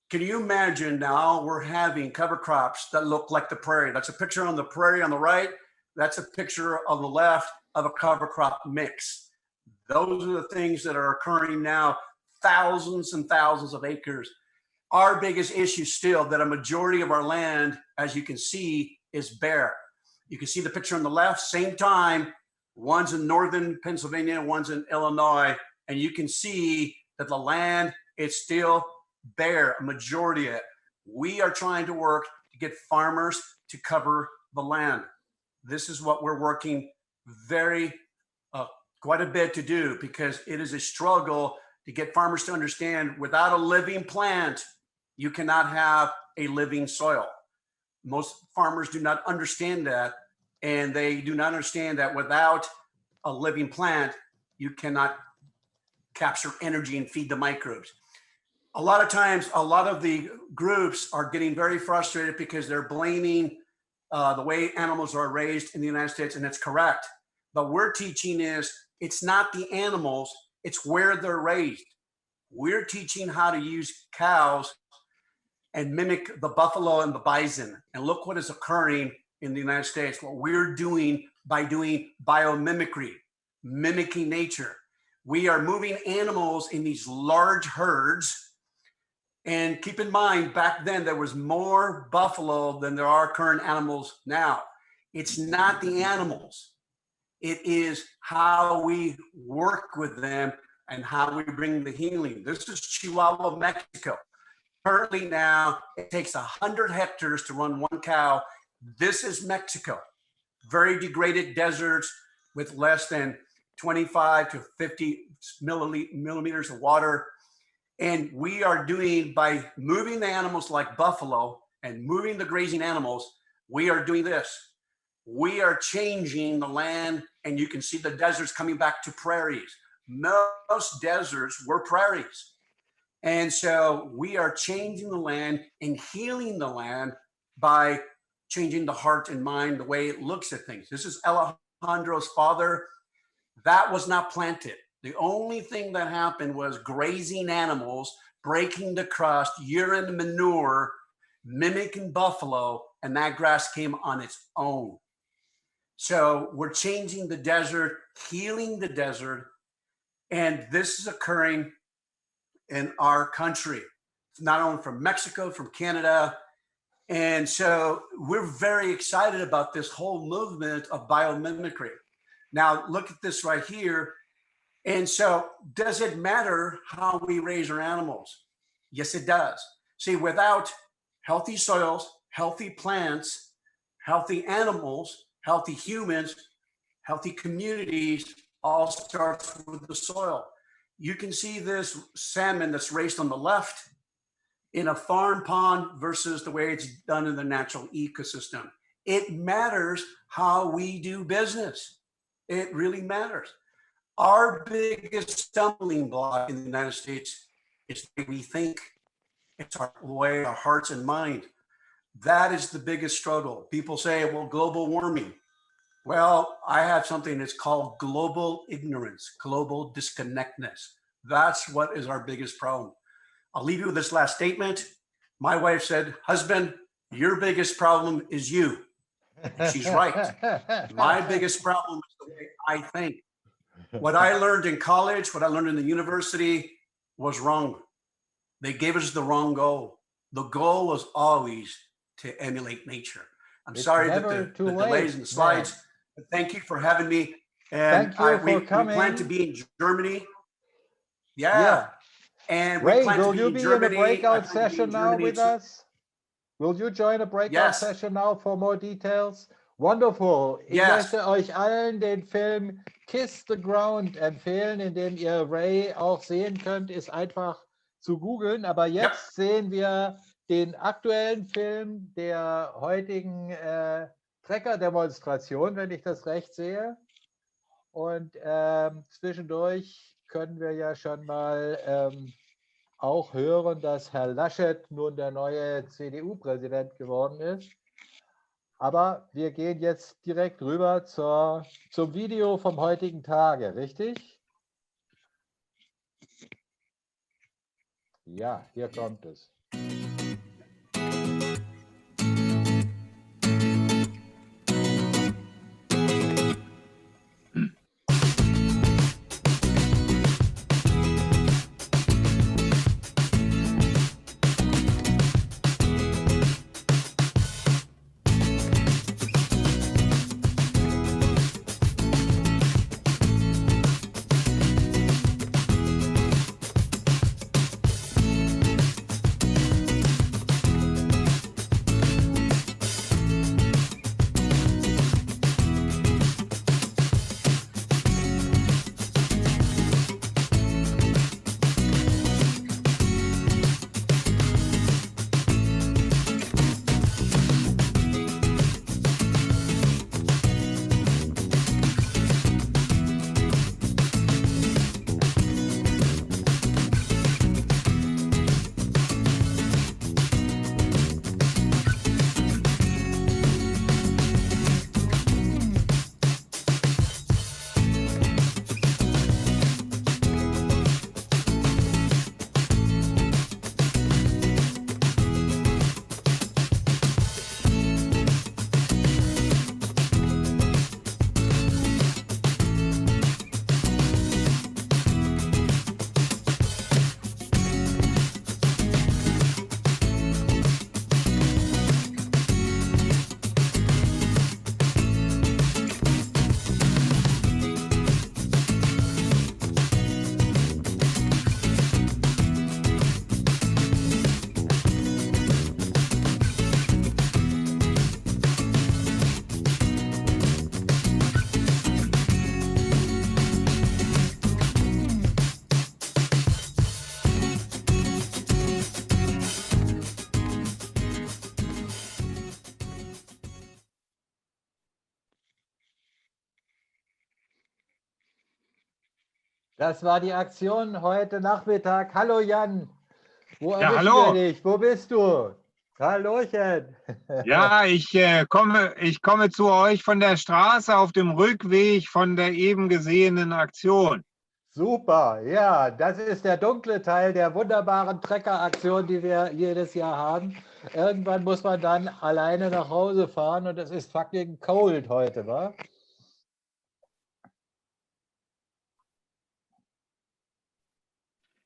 Can you imagine now we're having cover crops that look like the prairie? That's a picture on the prairie on the right. That's a picture on the left of a cover crop mix. Those are the things that are occurring now, thousands and thousands of acres. Our biggest issue still that a majority of our land, as you can see, is bare. You can see the picture on the left, same time, one's in northern Pennsylvania, one's in Illinois, and you can see that the land is still bare, a majority of it. We are trying to work to get farmers to cover the land. This is what we're working quite a bit to do, because it is a struggle to get farmers to understand without a living plant, you cannot have a living soil. Most farmers do not understand that, and they do not understand that without a living plant, you cannot capture energy and feed the microbes. A lot of times, a lot of the groups are getting very frustrated because they're blaming the way animals are raised in the United States, and it's correct. But we're teaching is, it's not the animals, it's where they're raised. We're teaching how to use cows and mimic the buffalo and the bison. And look what is occurring in the United States, what we're doing by doing biomimicry, mimicking nature. We are moving animals in these large herds. And keep in mind, back then there was more buffalo than there are current animals now. It's not the animals. It is how we work with them and how we bring the healing. This is Chihuahua, Mexico. Currently now, it takes 100 hectares to run one cow. This is Mexico. Very degraded deserts with less than 25 to 50 millimeters of water. And we are doing, by moving the animals like buffalo and moving the grazing animals, we are doing this. We are changing the land, and you can see the deserts coming back to prairies. Most deserts were prairies. And so we are changing the land and healing the land by changing the heart and mind, the way it looks at things. This is Alejandro's father. That was not planted. The only thing that happened was grazing animals, breaking the crust, urine manure, mimicking buffalo, and that grass came on its own. So we're changing the desert, healing the desert, and this is occurring in our country, not only from Mexico, from Canada. And so we're very excited about this whole movement of biomimicry. Now, look at this right here. And so, does it matter how we raise our animals? Yes, it does. See, without healthy soils, healthy plants, healthy animals, healthy humans, healthy communities, all starts with the soil. You can see this salmon that's raised on the left in a farm pond versus the way it's done in the natural ecosystem. It matters how we do business. It really matters. Our biggest stumbling block in the United States is the way we think. It's our way, our hearts and mind. That is the biggest struggle. People say, well, global warming. Well, I have something that's called global ignorance, global disconnectedness. That's what is our biggest problem. I'll leave you with this last statement. My wife said, husband, your biggest problem is you. And she's right. My biggest problem is the way I think. What I learned in college, what I learned in the university was wrong. They gave us the wrong goal. The goal was always to emulate nature. I'm sorry that the delays in the slides, but thank you for having me. And Thank you we for coming. plan to be in Germany. Yeah. Yeah. And we Ray, plan to will be you in be Germany. in a breakout I plan to be in session now Germany with too. us? Will you join a breakout Yes. session now for more details? Wonderful. Ich Yes. möchte euch allen den Film Kiss the Ground empfehlen, in dem ihr Ray auch sehen könnt. Ist einfach zu googeln. Aber jetzt sehen wir den aktuellen Film der heutigen Trecker-Demonstration, wenn ich das recht sehe. Und zwischendurch können wir ja schon mal auch hören, dass Herr Laschet nun der neue CDU-Präsident geworden ist. Aber wir gehen jetzt direkt rüber zum Video vom heutigen Tage, richtig? Ja, hier kommt es. Das war die Aktion heute Nachmittag. Hallo Jan, wo erwischen wir dich? Wo bist du? Hallöchen. Ja, ich komme zu euch von der Straße auf dem Rückweg von der eben gesehenen Aktion. Super, ja, das ist der dunkle Teil der wunderbaren Trecker-Aktion, die wir jedes Jahr haben. Irgendwann muss man dann alleine nach Hause fahren und es ist fucking cold heute, wa?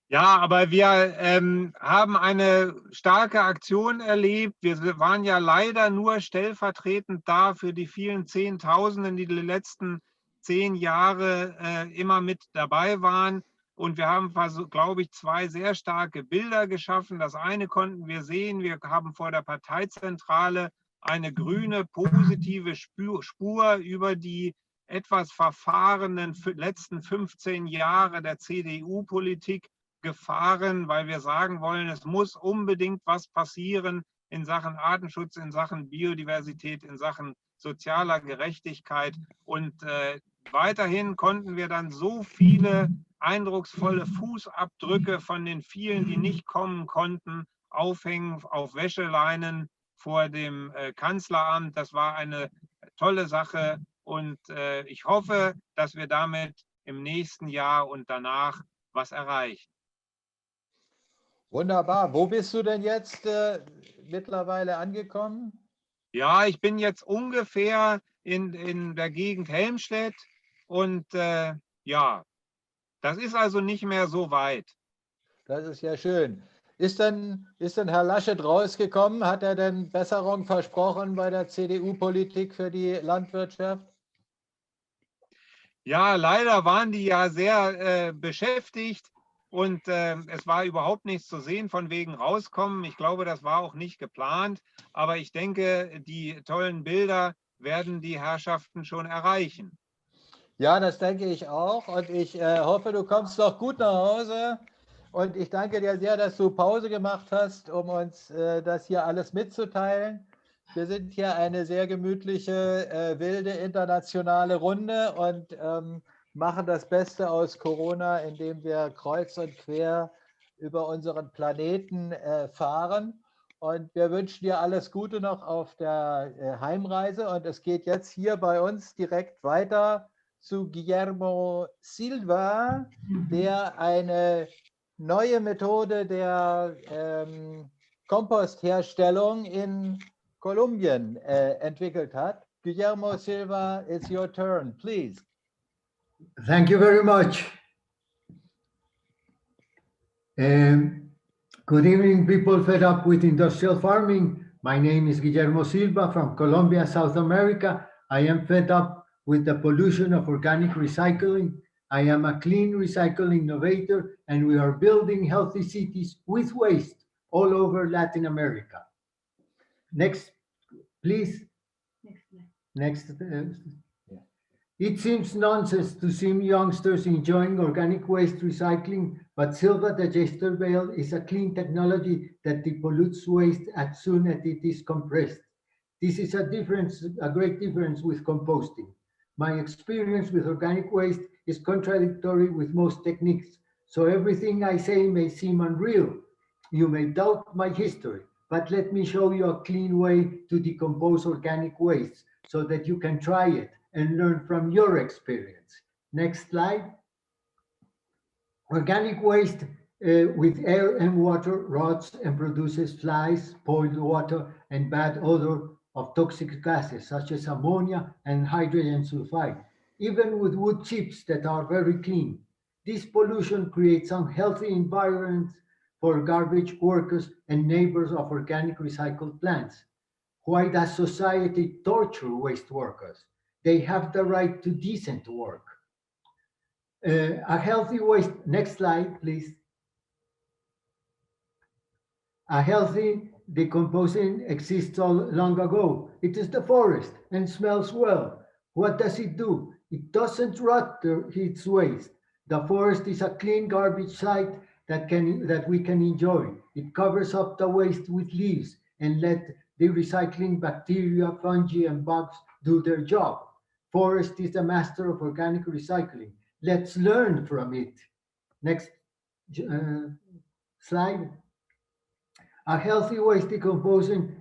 Ja, aber wir haben eine starke Aktion erlebt. Wir waren ja leider nur stellvertretend da für die vielen Zehntausenden, die letzten 10 Jahre immer mit dabei waren. Und wir haben, glaube ich, 2 sehr starke Bilder geschaffen. Das eine konnten wir sehen. Wir haben vor der Parteizentrale eine grüne, positive Spur über die etwas verfahrenen letzten 15 Jahre der CDU-Politik gefahren, weil wir sagen wollen, es muss unbedingt was passieren in Sachen Artenschutz, in Sachen Biodiversität, in Sachen sozialer Gerechtigkeit. Und weiterhin konnten wir dann so viele eindrucksvolle Fußabdrücke von den vielen, die nicht kommen konnten, aufhängen auf Wäscheleinen vor dem Kanzleramt. Das war eine tolle Sache und ich hoffe, dass wir damit im nächsten Jahr und danach was erreichen. Wunderbar. Wo bist du denn jetzt mittlerweile angekommen? Ja, ich bin jetzt ungefähr in der Gegend Helmstedt und ja, das ist also nicht mehr so weit. Das ist ja schön. Ist denn Herr Laschet rausgekommen? Hat er denn Besserung versprochen bei der CDU-Politik für die Landwirtschaft? Ja, leider waren die ja sehr beschäftigt und es war überhaupt nichts zu sehen von wegen rauskommen. Ich glaube, das war auch nicht geplant, aber ich denke, die tollen Bilder werden die Herrschaften schon erreichen. Ja, das denke ich auch und ich hoffe, du kommst noch gut nach Hause und ich danke dir sehr, dass du Pause gemacht hast, um uns das hier alles mitzuteilen. Wir sind hier eine sehr gemütliche, wilde internationale Runde und machen das Beste aus Corona, indem wir kreuz und quer über unseren Planeten fahren. Und wir wünschen dir alles Gute noch auf der Heimreise. Und es geht jetzt hier bei uns direkt weiter zu Guillermo Silva, der eine neue Methode der Kompostherstellung in Kolumbien entwickelt hat. Guillermo Silva, it's your turn, please. Thank you very much. Good evening, people fed up with industrial farming. My name is Guillermo Silva from Colombia, South America. I am fed up with the pollution of organic recycling. I am a clean recycling innovator, and we are building healthy cities with waste all over Latin America. Next, please. Next. It seems nonsense to see youngsters enjoying organic waste recycling, but Silva digester bale is a clean technology that depollutes waste as soon as it is compressed. This is a great difference with composting. My experience with organic waste is contradictory with most techniques, so everything I say may seem unreal. You may doubt my history, but let me show you a clean way to decompose organic waste so that you can try it and learn from your experience. Next slide. Organic waste with air and water rots and produces flies, spoiled water, and bad odor of toxic gases such as ammonia and hydrogen sulfide, even with wood chips that are very clean. This pollution creates unhealthy environments for garbage workers and neighbors of organic recycled plants. Why does society torture waste workers? They have the right to decent work. A healthy waste, next slide, please. A healthy decomposing exists all long ago. It is the forest and smells well. What does it do? It doesn't rot its waste. The forest is a clean garbage site that we can enjoy. It covers up the waste with leaves and let the recycling bacteria, fungi, and bugs do their job. Forest is the master of organic recycling. Let's learn from it. Next slide. A healthy waste decomposing,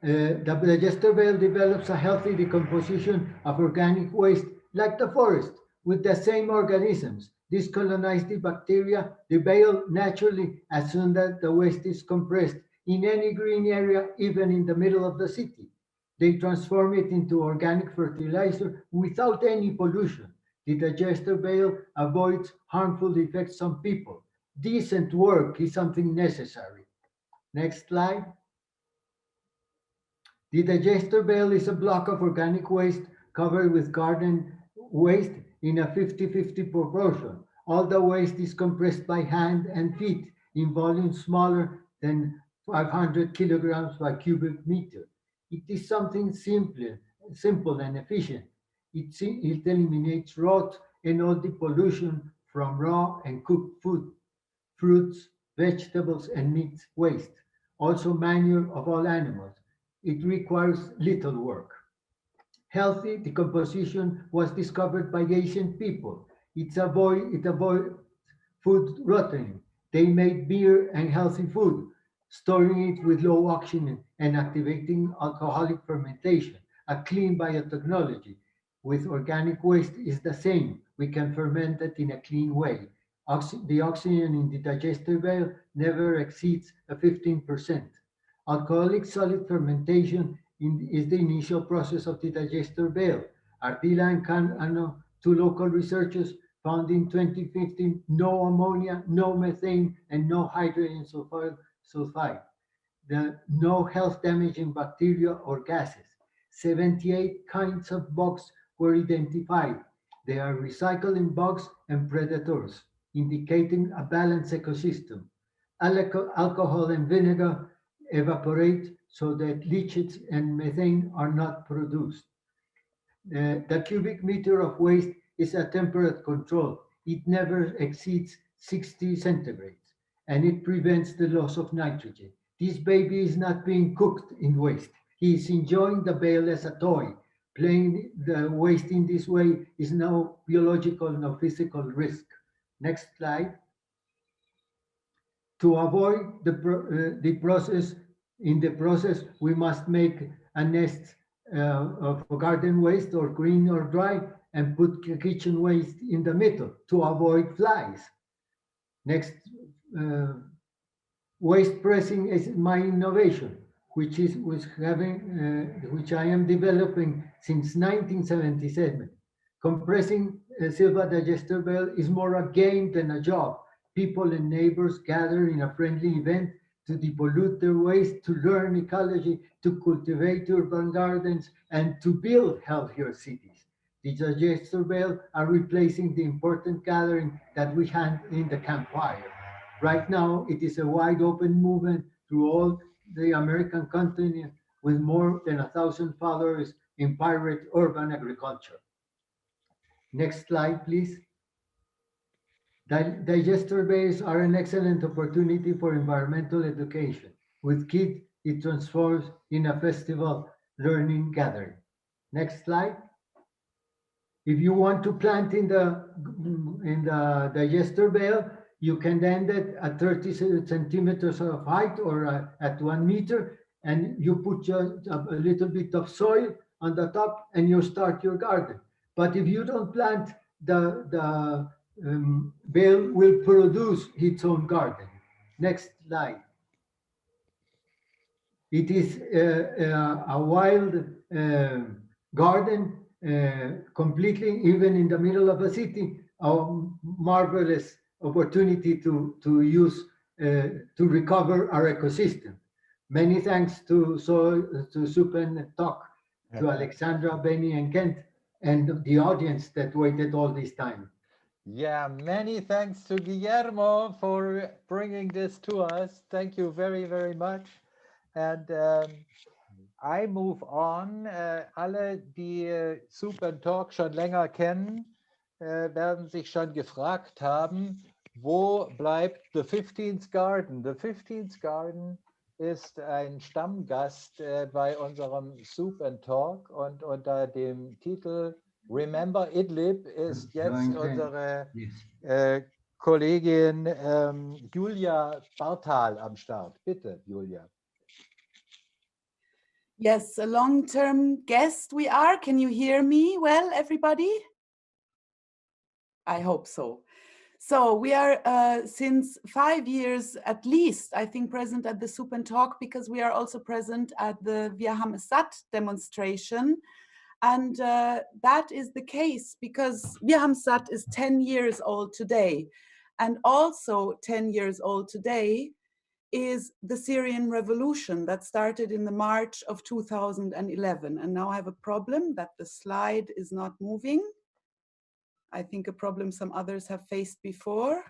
the digester bale develops a healthy decomposition of organic waste like the forest with the same organisms. This colonizes the bacteria, the bale naturally as soon as the waste is compressed in any green area, even in the middle of the city. They transform it into organic fertilizer without any pollution. The digester bale avoids harmful effects on people. Decent work is something necessary. Next slide. The digester bale is a block of organic waste covered with garden waste in a 50-50 proportion. All the waste is compressed by hand and feet in volumes smaller than 500 kilograms by cubic meter. It is something simple and efficient. It eliminates rot and all the pollution from raw and cooked food, fruits, vegetables, and meat waste. Also manure of all animals. It requires little work. Healthy decomposition was discovered by ancient people. It avoids food rotting. They made beer and healthy food, storing it with low oxygen and activating alcoholic fermentation, a clean biotechnology. With organic waste is the same. We can ferment it in a clean way. The oxygen in the digester bale never exceeds 15%. Alcoholic solid fermentation is the initial process of the digester bale. Ardila and Cano, two local researchers, found in 2015 no ammonia, no methane, and no hydrogen sulfide. No health damaging bacteria or gases. 78 kinds of bugs were identified. They are recycling bugs and predators, indicating a balanced ecosystem. Alcohol and vinegar evaporate so that leachate and methane are not produced. The cubic meter of waste is a temperate control. It never exceeds 60 centigrades, and it prevents the loss of nitrogen. This baby is not being cooked in waste. He is enjoying the bale as a toy. Playing the waste in this way is no biological, no physical risk. Next slide. To avoid the process, we must make a nest of garden waste or green or dry and put kitchen waste in the middle to avoid flies. Next, waste pressing is my innovation, which I am developing since 1977. Compressing Silva digester bale is more a game than a job. People and neighbors gather in a friendly event to depollute their waste, to learn ecology, to cultivate urban gardens, and to build healthier cities. The digester bale are replacing the important gathering that we had in the campfire. Right now, it is a wide open movement through all the American continent with more than 1,000 followers in pirate urban agriculture. Next slide, please. Digester bales are an excellent opportunity for environmental education. With kids, it transforms in a festival learning gathering. Next slide. If you want to plant in the digester bale, you can end it at 30 centimeters of height or at 1 meter, and you put just a little bit of soil on the top and you start your garden. But if you don't plant, the bale will produce its own garden. Next slide. It is a wild garden, completely, even in the middle of a city, a marvelous opportunity to use, to recover our ecosystem. Many thanks to Soup and Talk, to Alexandra, Benny, and Kent, and the audience that waited all this time. Yeah, many thanks to Guillermo for bringing this to us. Thank you very, very much. And I move on. Alle, die Soup and Talk schon länger kennen, werden sich schon gefragt haben, wo bleibt The 15th Garden? The 15th Garden ist ein Stammgast bei unserem Soup and Talk, und unter dem Titel Remember Idlib ist jetzt unsere Kollegin Julia Bartal am Start. Bitte, Julia. Yes, a long-term guest we are. Can you hear me well, everybody? I hope so. So we are since 5 years at least, I think, present at the Soup and Talk, because we are also present at the Wir haben es satt demonstration. And that is the case because Wir haben es satt is 10 years old today. And also 10 years old today is the Syrian revolution that started in the March of 2011. And now I have a problem that the slide is not moving. I think a problem some others have faced before.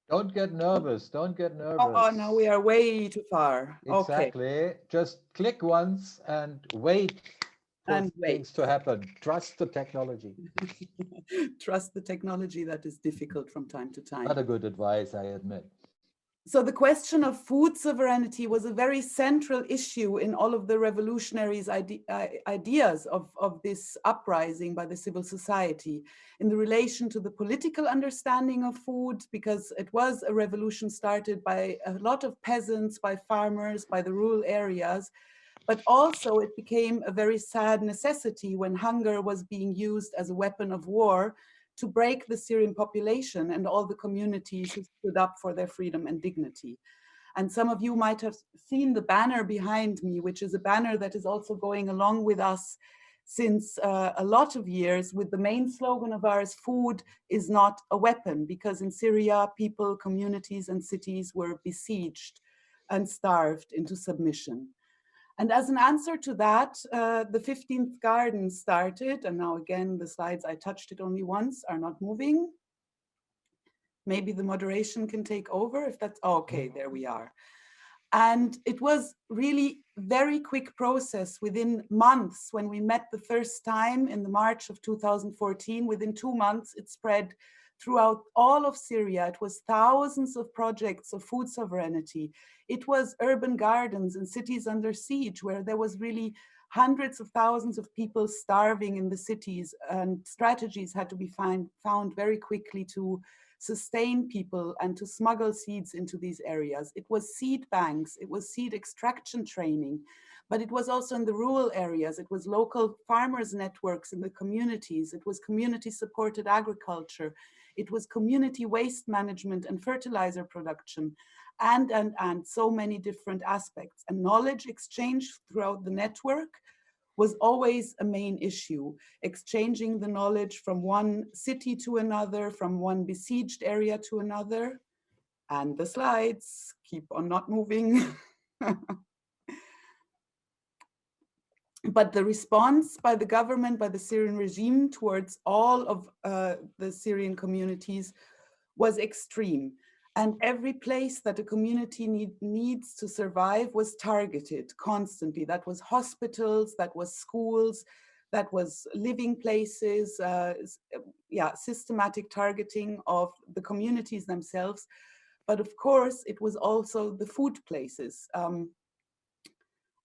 Don't get nervous, don't get nervous. Oh, now we are way too far. Exactly. Okay. Just click once and wait for things to happen. Trust the technology. Trust the technology, that is difficult from time to time. Not a good advice, I admit. So the question of food sovereignty was a very central issue in all of the revolutionaries' ideas of this uprising by the civil society in the relation to the political understanding of food, because it was a revolution started by a lot of peasants, by farmers, by the rural areas, but also it became a very sad necessity when hunger was being used as a weapon of war to break the Syrian population and all the communities who stood up for their freedom and dignity. And some of you might have seen the banner behind me, which is a banner that is also going along with us since a lot of years, with the main slogan of ours, food is not a weapon, because in Syria, people, communities, and cities were besieged and starved into submission. And as an answer to that, the 15th garden started, and now again, the slides, I touched it only once, are not moving. Maybe the moderation can take over if that's, oh, okay, there we are. And it was really very quick process. Within months, when we met the first time in the March of 2014, within 2 months, it spread throughout all of Syria. It was thousands of projects of food sovereignty. It was urban gardens in cities under siege, where there was really hundreds of thousands of people starving in the cities, and strategies had to be found very quickly to sustain people and to smuggle seeds into these areas. It was seed banks, it was seed extraction training, but it was also in the rural areas. It was local farmers networks in the communities. It was community supported agriculture. It was community waste management and fertilizer production, and so many different aspects. And knowledge exchange throughout the network was always a main issue, exchanging the knowledge from one city to another, from one besieged area to another. And the slides keep on not moving. But the response by the government, by the Syrian regime towards all of the Syrian communities was extreme. And every place that a community needs to survive was targeted constantly. That was hospitals, that was schools, that was living places, systematic targeting of the communities themselves. But of course, it was also the food places.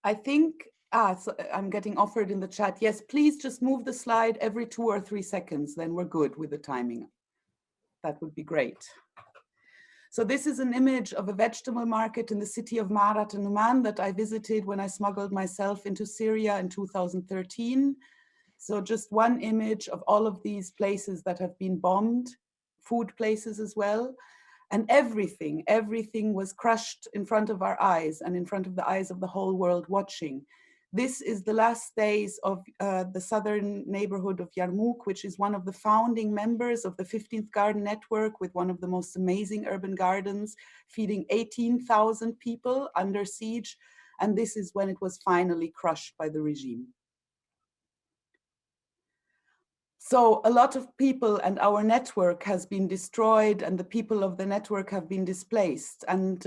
I think, so I'm getting offered in the chat, yes, please just move the slide every 2 or 3 seconds, then we're good with the timing. That would be great. So this is an image of a vegetable market in the city of Marat and Numan that I visited when I smuggled myself into Syria in 2013. So just one image of all of these places that have been bombed, food places as well. And everything was crushed in front of our eyes and in front of the eyes of the whole world watching. This is the last days of the southern neighborhood of Yarmouk, which is one of the founding members of the 15th Garden Network, with one of the most amazing urban gardens, feeding 18,000 people under siege. And this is when it was finally crushed by the regime. So a lot of people and our network has been destroyed, and the people of the network have been displaced. And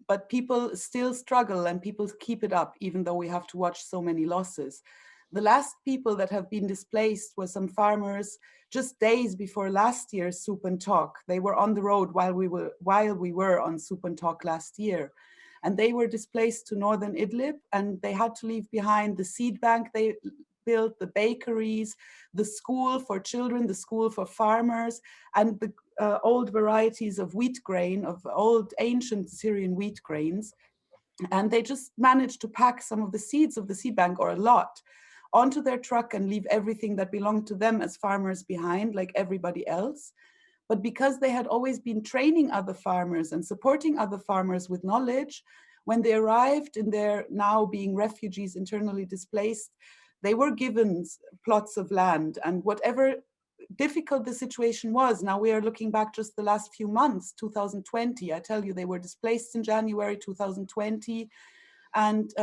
but people still struggle and people keep it up, even though we have to watch so many losses. The last people that have been displaced were some farmers just days before last year's Soup and Talk. They were on the road while we were on Soup and Talk last year. And they were displaced to northern Idlib, and they had to leave behind the seed bank they built, the bakeries, the school for children, the school for farmers, and the old varieties of wheat grain, of old ancient Syrian wheat grains. And they just managed to pack some of the seeds of the seed bank, or a lot, onto their truck and leave everything that belonged to them as farmers behind, like everybody else. But because they had always been training other farmers and supporting other farmers with knowledge, when they arrived in their now being refugees, internally displaced, they were given plots of land, and whatever difficult the situation was, now we are looking back just the last few months, 2020, I tell you, they were displaced in January 2020, and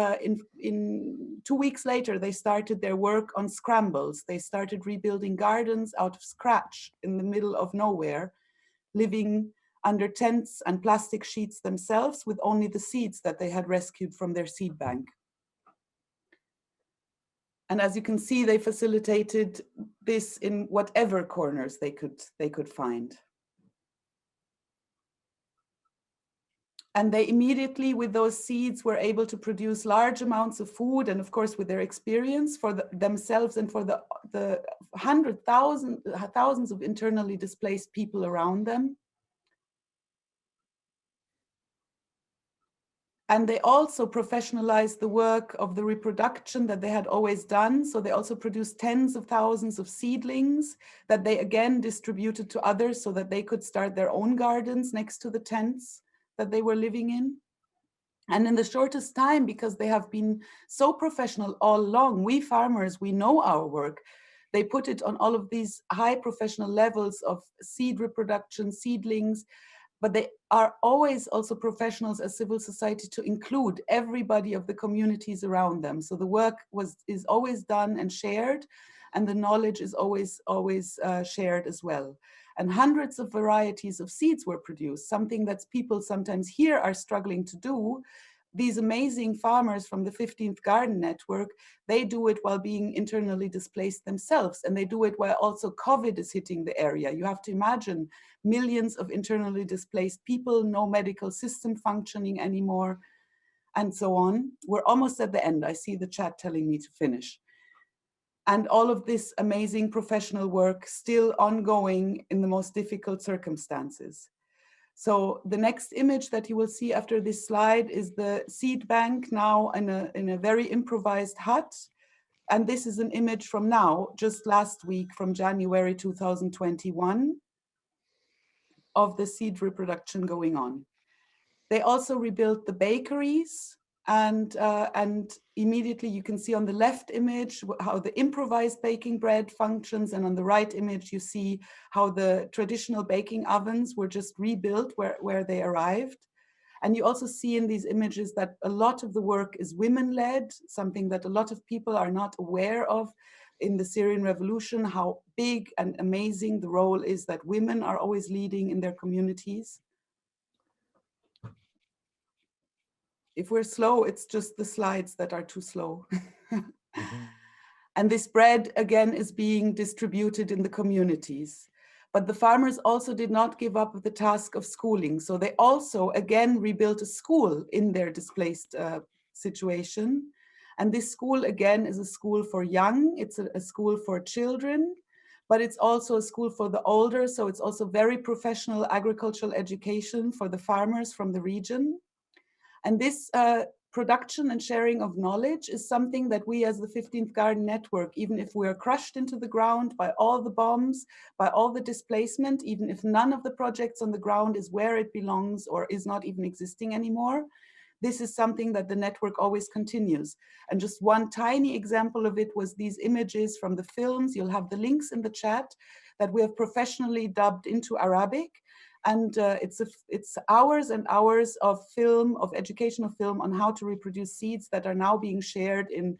in 2 weeks later, they started their work on scrambles. They started rebuilding gardens out of scratch in the middle of nowhere, living under tents and plastic sheets themselves with only the seeds that they had rescued from their seed bank. And as you can see, they facilitated this in whatever corners they could find. And they immediately, with those seeds, were able to produce large amounts of food, and of course, with their experience for themselves and for the thousands of internally displaced people around them. And they also professionalized the work of the reproduction that they had always done. So they also produced tens of thousands of seedlings that they again distributed to others so that they could start their own gardens next to the tents that they were living in. And in the shortest time, because they have been so professional all along, we farmers, we know our work. They put it on all of these high professional levels of seed reproduction, seedlings, but they are always also professionals as civil society to include everybody of the communities around them. So the work is always done and shared, and the knowledge is always shared as well. And hundreds of varieties of seeds were produced, something that people sometimes here are struggling to do. These amazing farmers from the 15th Garden Network, they do it while being internally displaced themselves, and they do it while also COVID is hitting the area. You have to imagine millions of internally displaced people, no medical system functioning anymore, and so on. We're almost at the end. I see the chat telling me to finish. And all of this amazing professional work still ongoing in the most difficult circumstances. So the next image that you will see after this slide is the seed bank now in a very improvised hut. And this is an image from now, just last week, from January 2021, of the seed reproduction going on. They also rebuilt the bakeries, and immediately you can see on the left image how the improvised baking bread functions, and on the right image you see how the traditional baking ovens were just rebuilt where they arrived. And you also see in these images that a lot of the work is women-led, something that a lot of people are not aware of in the Syrian revolution, how big and amazing the role is that women are always leading in their communities. If we're slow, it's just the slides that are too slow. And this bread, again, is being distributed in the communities. But the farmers also did not give up the task of schooling. So they also, again, rebuilt a school in their displaced situation. And this school, again, is a school for young. It's a school for children, but it's also a school for the older. So it's also very professional agricultural education for the farmers from the region. And this production and sharing of knowledge is something that we as the 15th Garden Network, even if we are crushed into the ground by all the bombs, by all the displacement, even if none of the projects on the ground is where it belongs or is not even existing anymore, this is something that the network always continues. And just one tiny example of it was these images from the films. You'll have the links in the chat that we have professionally dubbed into Arabic. And it's hours and hours of film, of educational film on how to reproduce seeds that are now being shared in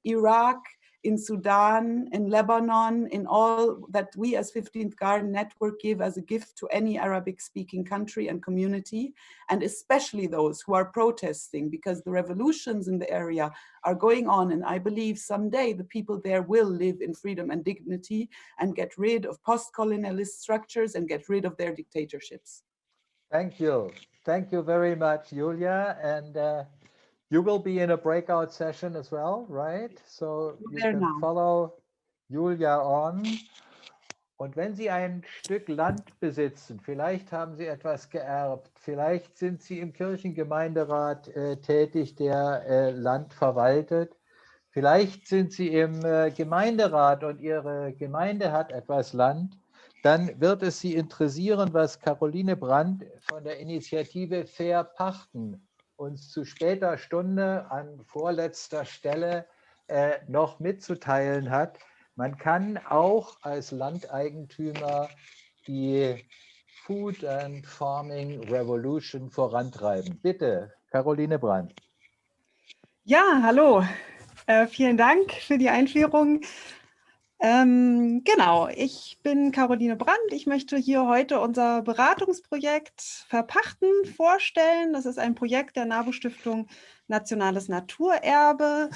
Iraq, in Sudan, in Lebanon, in all that we as 15th Garden Network give as a gift to any Arabic-speaking country and community, and especially those who are protesting, because the revolutions in the area are going on, and I believe someday the people there will live in freedom and dignity and get rid of post-colonialist structures and get rid of their dictatorships. Thank you. Thank you very much, Julia. And you will be in a breakout session as well, right? So you can follow Julia on. Und wenn Sie ein Stück Land besitzen, vielleicht haben Sie etwas geerbt, vielleicht sind Sie im Kirchengemeinderat tätig, der Land verwaltet, vielleicht sind Sie im Gemeinderat und Ihre Gemeinde hat etwas Land, dann wird es Sie interessieren, was Caroline Brandt von der Initiative Fairpachten uns zu später Stunde an vorletzter Stelle noch mitzuteilen hat. Man kann auch als Landeigentümer die Food and Farming Revolution vorantreiben. Bitte, Caroline Brandt. Ja, hallo. Vielen Dank für die Einführung. Genau, ich bin Caroline Brandt. Ich möchte hier heute unser Beratungsprojekt Fairpachten vorstellen. Das ist ein Projekt der NABU-Stiftung Nationales Naturerbe.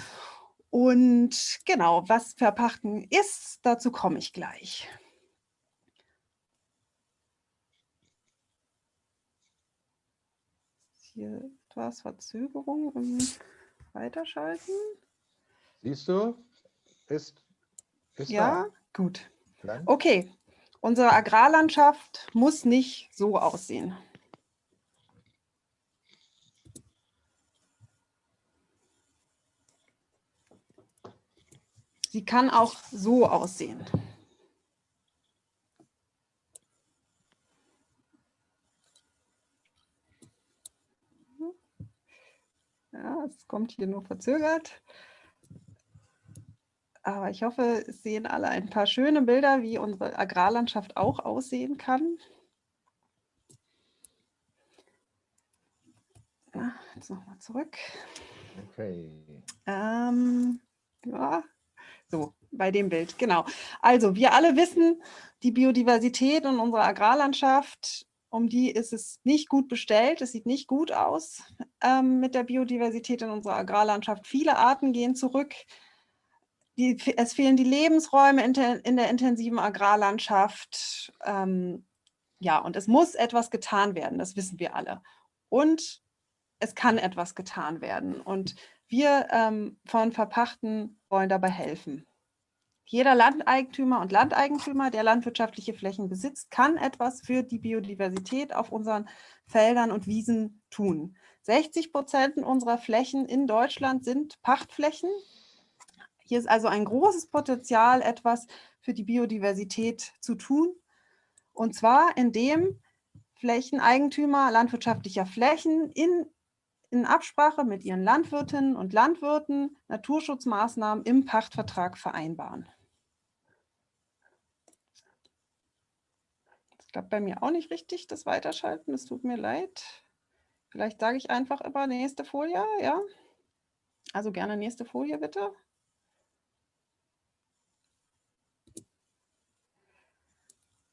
Und genau, was Fairpachten ist, dazu komme ich gleich. Hier etwas Verzögerung im Weiterschalten. Siehst du? Ist ja, da. Gut. Dann. Okay, unsere Agrarlandschaft muss nicht so aussehen. Sie kann auch so aussehen. Ja, es kommt hier nur verzögert. Aber ich hoffe, es sehen alle ein paar schöne Bilder, wie unsere Agrarlandschaft auch aussehen kann. jetzt nochmal zurück. Okay. Ja, so, bei dem Bild, genau. Also, wir alle wissen, die Biodiversität in unserer Agrarlandschaft, um die ist es nicht gut bestellt. Es sieht nicht gut aus mit der Biodiversität in unserer Agrarlandschaft. Viele Arten gehen zurück. Es fehlen die Lebensräume in der intensiven Agrarlandschaft. Ja, und es muss etwas getan werden, das wissen wir alle. Und es kann etwas getan werden. Und wir von Verpachten wollen dabei helfen. Jeder Landeigentümer und Landeigentümer, der landwirtschaftliche Flächen besitzt, kann etwas für die Biodiversität auf unseren Feldern und Wiesen tun. 60% unserer Flächen in Deutschland sind Pachtflächen. Hier ist also ein großes Potenzial, etwas für die Biodiversität zu tun. Und zwar indem Flächeneigentümer landwirtschaftlicher Flächen in Absprache mit ihren Landwirtinnen und Landwirten Naturschutzmaßnahmen im Pachtvertrag vereinbaren. Das klappt bei mir auch nicht richtig, das Weiterschalten, es tut mir leid. Vielleicht sage ich einfach immer nächste Folie, ja. Also gerne nächste Folie bitte.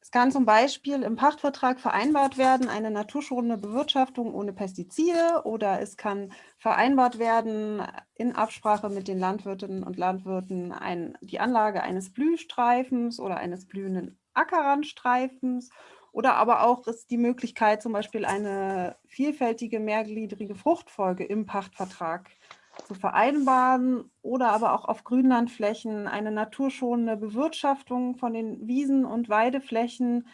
Es kann zum Beispiel im Pachtvertrag vereinbart werden, eine naturschonende Bewirtschaftung ohne Pestizide, oder es kann vereinbart werden, in Absprache mit den Landwirtinnen und Landwirten die Anlage eines Blühstreifens oder eines blühenden Ackerrandstreifens, oder aber auch ist die Möglichkeit, zum Beispiel eine vielfältige mehrgliedrige Fruchtfolge im Pachtvertrag zu vereinbaren, oder aber auch auf Grünlandflächen eine naturschonende Bewirtschaftung von den Wiesen- und Weideflächen,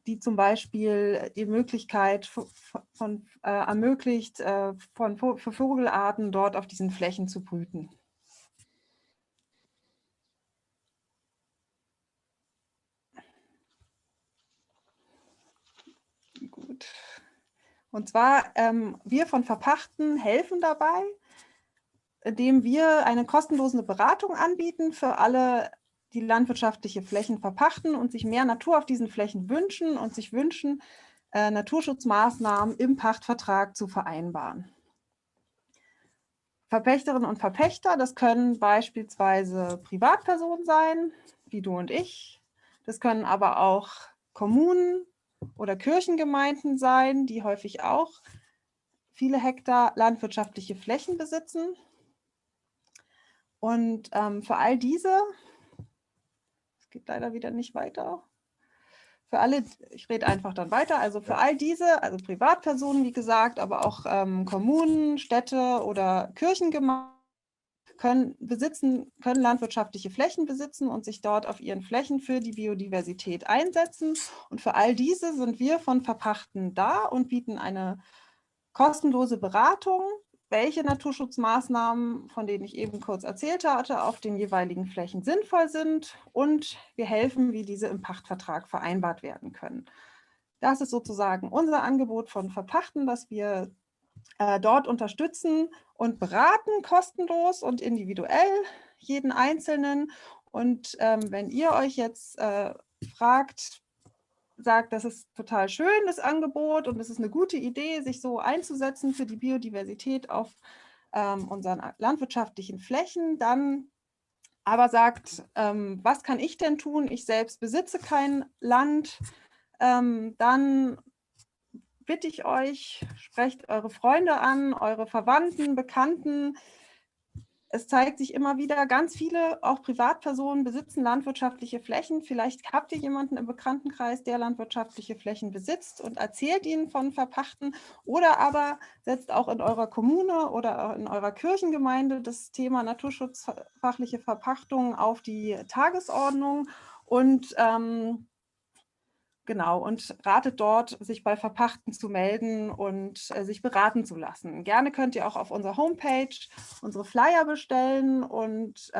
die zum Beispiel die Möglichkeit ermöglicht, für Vogelarten dort auf diesen Flächen zu brüten. Gut. Und zwar, wir von Verpachten helfen dabei, indem wir eine kostenlose Beratung anbieten für alle, die landwirtschaftliche Flächen verpachten und sich mehr Natur auf diesen Flächen wünschen und sich wünschen, Naturschutzmaßnahmen im Pachtvertrag zu vereinbaren. Verpächterinnen und Verpächter, das können beispielsweise Privatpersonen sein, wie du und ich. Das können aber auch Kommunen oder Kirchengemeinden sein, die häufig auch viele Hektar landwirtschaftliche Flächen besitzen. Und für all diese, es geht leider wieder nicht weiter, für alle, ich rede einfach dann weiter, also für all diese, also Privatpersonen, wie gesagt, aber auch Kommunen, Städte oder Kirchengemeinden können landwirtschaftliche Flächen besitzen und sich dort auf ihren Flächen für die Biodiversität einsetzen. Und für all diese sind wir von Verpachten da und bieten eine kostenlose Beratung, welche Naturschutzmaßnahmen, von denen ich eben kurz erzählt hatte, auf den jeweiligen Flächen sinnvoll sind, und wir helfen, wie diese im Pachtvertrag vereinbart werden können. Das ist sozusagen unser Angebot von Verpachten, dass wir dort unterstützen und beraten, kostenlos und individuell, jeden Einzelnen. Und wenn ihr euch jetzt sagt, das ist total schön, das Angebot, und es ist eine gute Idee, sich so einzusetzen für die Biodiversität auf unseren landwirtschaftlichen Flächen, dann aber sagt, was kann ich denn tun? Ich selbst besitze kein Land, dann bitte ich euch, sprecht eure Freunde an, eure Verwandten, Bekannten. Es zeigt sich immer wieder, ganz viele, auch Privatpersonen, besitzen landwirtschaftliche Flächen. Vielleicht habt ihr jemanden im Bekanntenkreis, der landwirtschaftliche Flächen besitzt, und erzählt ihnen von Verpachten, oder aber setzt auch in eurer Kommune oder in eurer Kirchengemeinde das Thema naturschutzfachliche Verpachtung auf die Tagesordnung und genau, und ratet dort, sich bei Verpachten zu melden und sich beraten zu lassen. Gerne könnt ihr auch auf unserer Homepage unsere Flyer bestellen und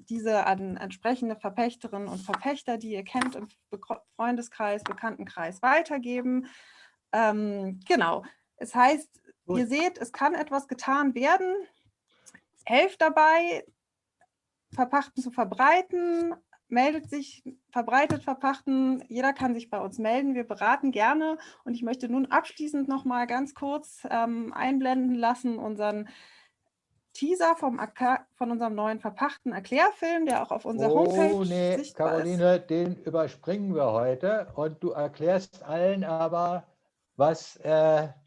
diese an entsprechende Verpächterinnen und Verpächter, die ihr kennt, im Freundeskreis, Bekanntenkreis, weitergeben. Genau, es heißt, ihr seht, es kann etwas getan werden. Helft dabei, Verpachten zu verbreiten, meldet sich, verbreitet, verpachten. Jeder kann sich bei uns melden. Wir beraten gerne. Und ich möchte nun abschließend noch mal ganz kurz einblenden lassen unseren Teaser von unserem neuen verpachten Erklärfilm, der auch auf unserer Homepage sichtbar Caroline, ist. den überspringen wir heute und du erklärst allen aber, was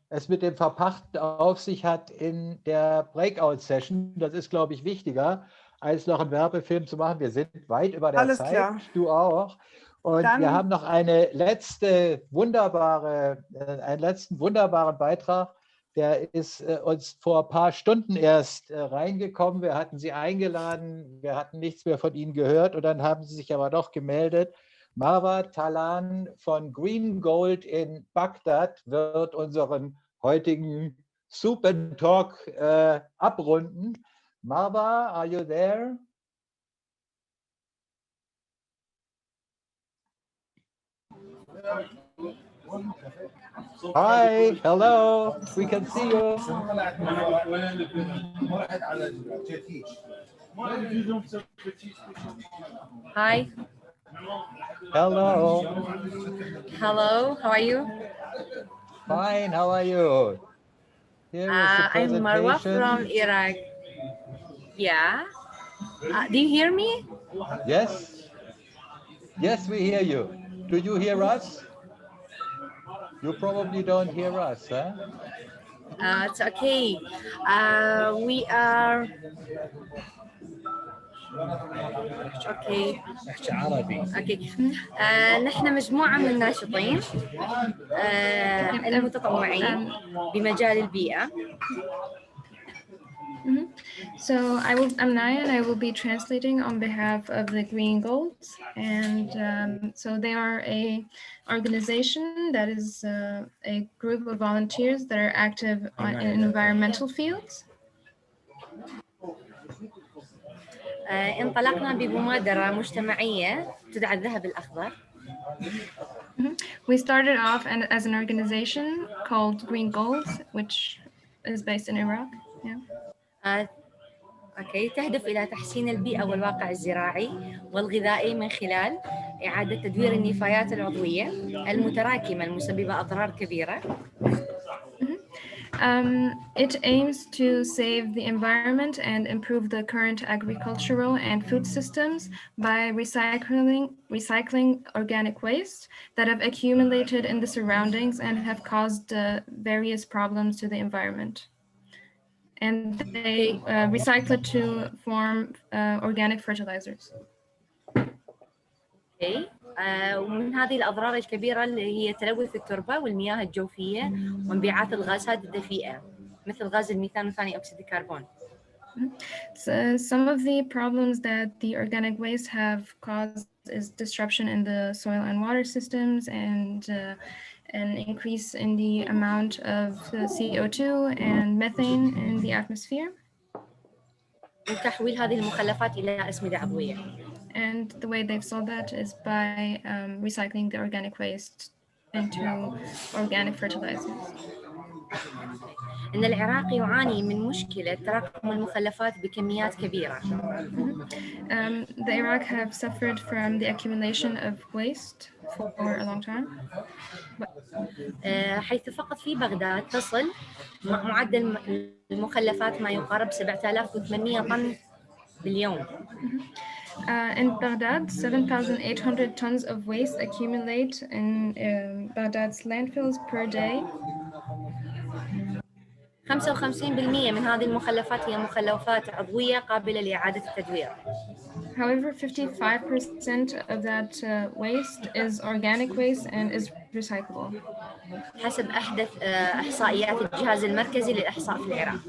es mit dem Verpachten auf sich hat in der Breakout-Session. Das ist, glaube ich, wichtiger, als noch einen Werbefilm zu machen. Wir sind weit über der Alles Zeit, klar. Du auch. Und Dann, wir haben noch einen letzten wunderbaren Beitrag. Der ist uns vor ein paar Stunden erst reingekommen. Wir hatten sie eingeladen, wir hatten nichts mehr von ihnen gehört und dann haben sie sich aber doch gemeldet. Marwa Talan von Green Gold in Bagdad wird unseren heutigen Soup and Talk abrunden. Marwa, are you there? Hi, hello, we can see you. Hi. Hello. Hello, how are you? Fine, how are you? Here is the I'm Marwa presentation. from Iraq. Yeah. Do you hear me? Yes. Yes, we hear you. Do you hear us? You probably don't hear us, huh? It's okay. We are. اوكي اوكي نحن مجموعه من الناشطين المتطوعين بمجال البيئه. So I'm Naya and I will be translating on behalf of the Green Golds, and so they are a organization that is a group of volunteers that are active in environmental fields. انطلقنا بمبادرة مجتمعية تدعى الذهب الأخضر. We started off as an organization called Green Golds, which is based in Iraq. Yeah. أوكي تهدف إلى تحسين البيئة والواقع الزراعي والغذائي من خلال إعادة تدوير النفايات العضوية المتراكمة المسببة أضرار كبيرة. It aims to save the environment and improve the current agricultural and food systems by recycling organic waste that have accumulated in the surroundings and have caused various problems to the environment. And they recycle it to form organic fertilizers. Okay. ومن هذه الأضرار الكبيرة اللي هي تلوث التربة والمياه الجوفية وانبعاث الغازات الدفيئة مثل غاز الميثان وثاني أكسيد الكربون. So some of the problems that the organic waste have caused is disruption in the soil and water systems and an increase in the amount of CO2 and methane in the atmosphere. وتحويل هذه المخلفات إلى أسمدة عضوية. And the way they've solved that is by recycling the organic waste into organic fertilizers. إن العراق يعاني من مشكلة تراكم المخلفات بكميات كبيرة. The Iraq have suffered from the accumulation of waste for a long time. حيث فقط في بغداد تصل معدل المخلفات ما يقارب 7,800 طن باليوم. In Baghdad, 7,800 tons of waste accumulate in Baghdad's landfills per day. 55% من هذه المخلفات هي مخلفات عضوية قابلة لإعادة التدوير. However, 55% of that waste is organic waste and is recyclable. حسب أحدث إحصائيات الجهاز المركزي للإحصاء في العراق.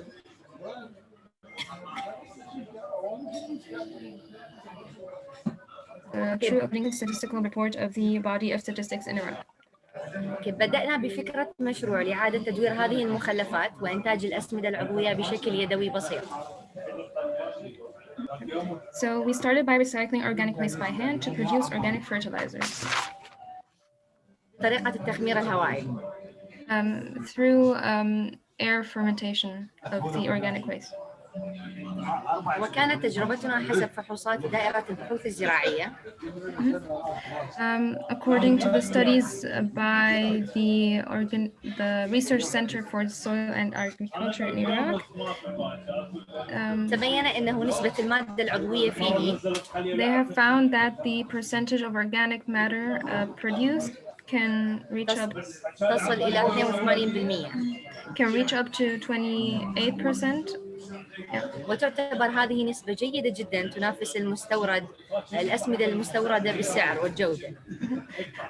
True opening statistical report of the body of statistics in Iraq. بدأنا بفكرة مشروع لإعادة تدوير هذه المخلفات وإنتاج الأسمدة العضوية بشكل يدوي بسيط. So we started by recycling organic waste by hand to produce organic fertilizers. طريقة التخمير الهوائي. Through air fermentation of the organic waste. وكانت تجربتنا حسب فحوصات دائرة البحوث الزراعية. According to the studies by the Research Center for Soil and Agriculture in Iraq, تبين أنه نسبة المادة العضوية فيه they have found that the percentage of organic matter produced can reach up تصل إلى 82%. Can reach up to 28%. وتعتبر هذه نسبة جيدة جدا تنافس الأسمدة المستوردة بالسعر والجودة.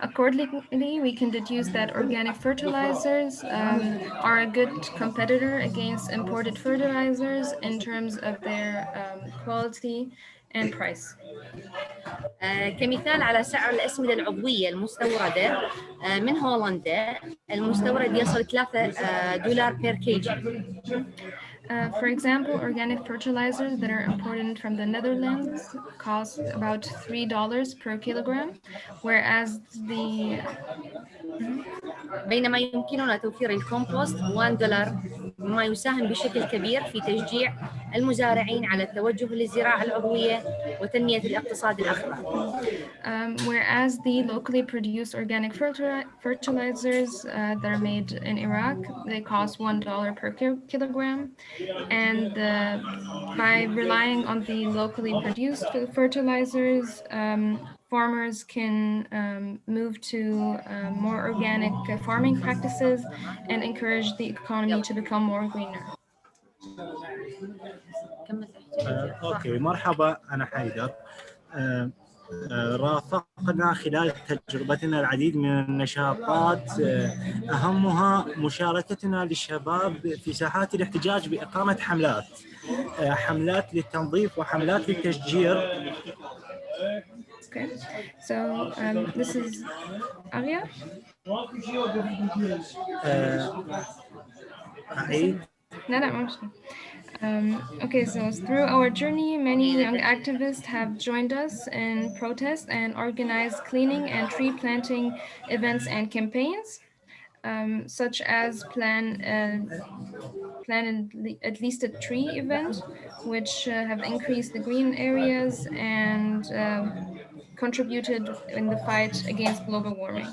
Accordingly, we can deduce that organic fertilizers are a good competitor against imported fertilizers in terms of their quality and price. كمثال على سعر الأسمدة العضوية المستوردة من هولندا، المستورد يصل $3 per kg. For example, organic fertilizers that are imported from the Netherlands cost about $3 per kilogram, whereas the بينما يمكننا توفير الكومبوست $1، مما يساهم بشكل كبير في تشجيع المزارعين على التوجه للزراعة العضوية وتنمية الاقتصاد الأخضر. Whereas the locally produced organic fertilizers that are made in Iraq, they cost $1 per kilogram, and by relying on the locally produced fertilizers, farmers can move to more organic farming practices and encourage the economy to become more greener. أوكي، مرحبا، أنا حيدر. رافقنا خلال تجربتنا العديد من النشاطات، أهمها مشاركتنا للشباب في ساحات الاحتجاج بإقامة حملات للتنظيف وحملات للتشجير. Okay, so this is Arya. Okay, so through our journey, many young activists have joined us in protests and organized cleaning and tree planting events and campaigns, such as plan at least a tree event, which have increased the green areas and contributed in the fight against global warming.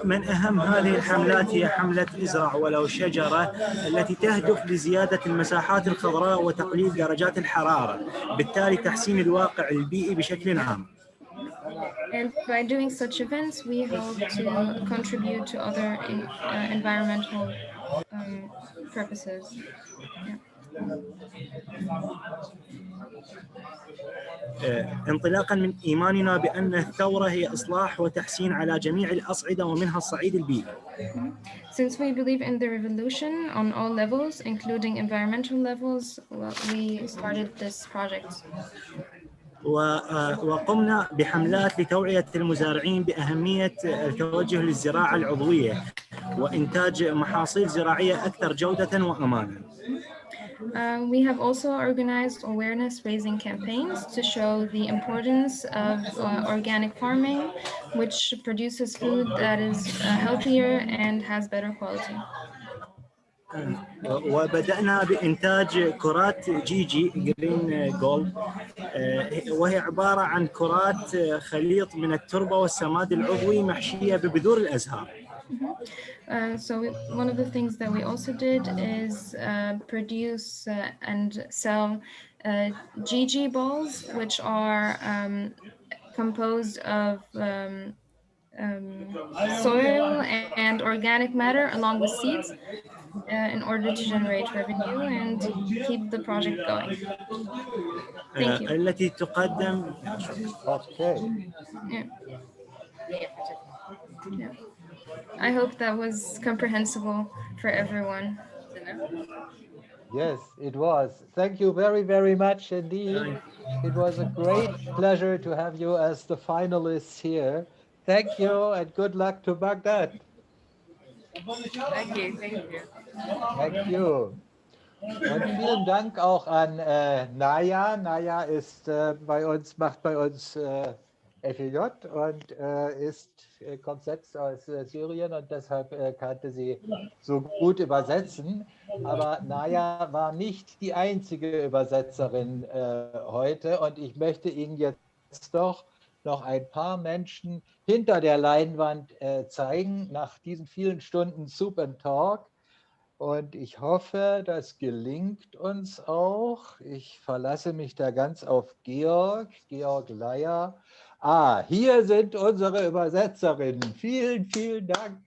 من أهم هذه الحملات هي حملة ازرع ولو شجرة، التي تهدف لزيادة المساحات الخضراء وتقليل درجات الحرارة، بالتالي تحسين الواقع البيئي بشكل عام. And by doing such events, we hope to contribute to other environmental purposes. Yeah. انطلاقا من إيماننا بأن الثورة هي إصلاح وتحسين على جميع الأصعدة ومنها الصعيد البيئي. Since we believe in the revolution on all levels, including environmental levels, we started this project. وقمنا بحملات لتوعية المزارعين بأهمية التوجه للزراعة العضوية وإنتاج محاصيل زراعية أكثر جودة وأمانا. We have also organized awareness-raising campaigns to show the importance of organic farming, which produces food that is healthier and has better quality. وبدأنا بإنتاج كرات جيجي جرين جولد، وهي عبارة عن كرات خليط من التربة والسماد العضوي محشية ببذور الأزهار. So one of the things that we also did is produce and sell Gigi balls, which are composed of soil and organic matter along with seeds in order to generate revenue and keep the project going. Thank you. التي تقدم. Okay. Yeah. I hope that was comprehensible for everyone. Yes, it was. Thank you very, very much indeed. It was a great pleasure to have you as the finalists here. Thank you and good luck to Baghdad. Thank you, thank you. Thank you. Und vielen Dank auch an Naya. Naya ist macht bei uns FEJ und kommt selbst aus Syrien und deshalb kannte sie so gut übersetzen. Aber Naya war nicht die einzige Übersetzerin heute und ich möchte Ihnen jetzt doch noch ein paar Menschen hinter der Leinwand zeigen, nach diesen vielen Stunden Soup and Talk. Und ich hoffe, das gelingt uns auch. Ich verlasse mich da ganz auf Georg Leier. Hier sind unsere Übersetzerinnen. Vielen, vielen Dank.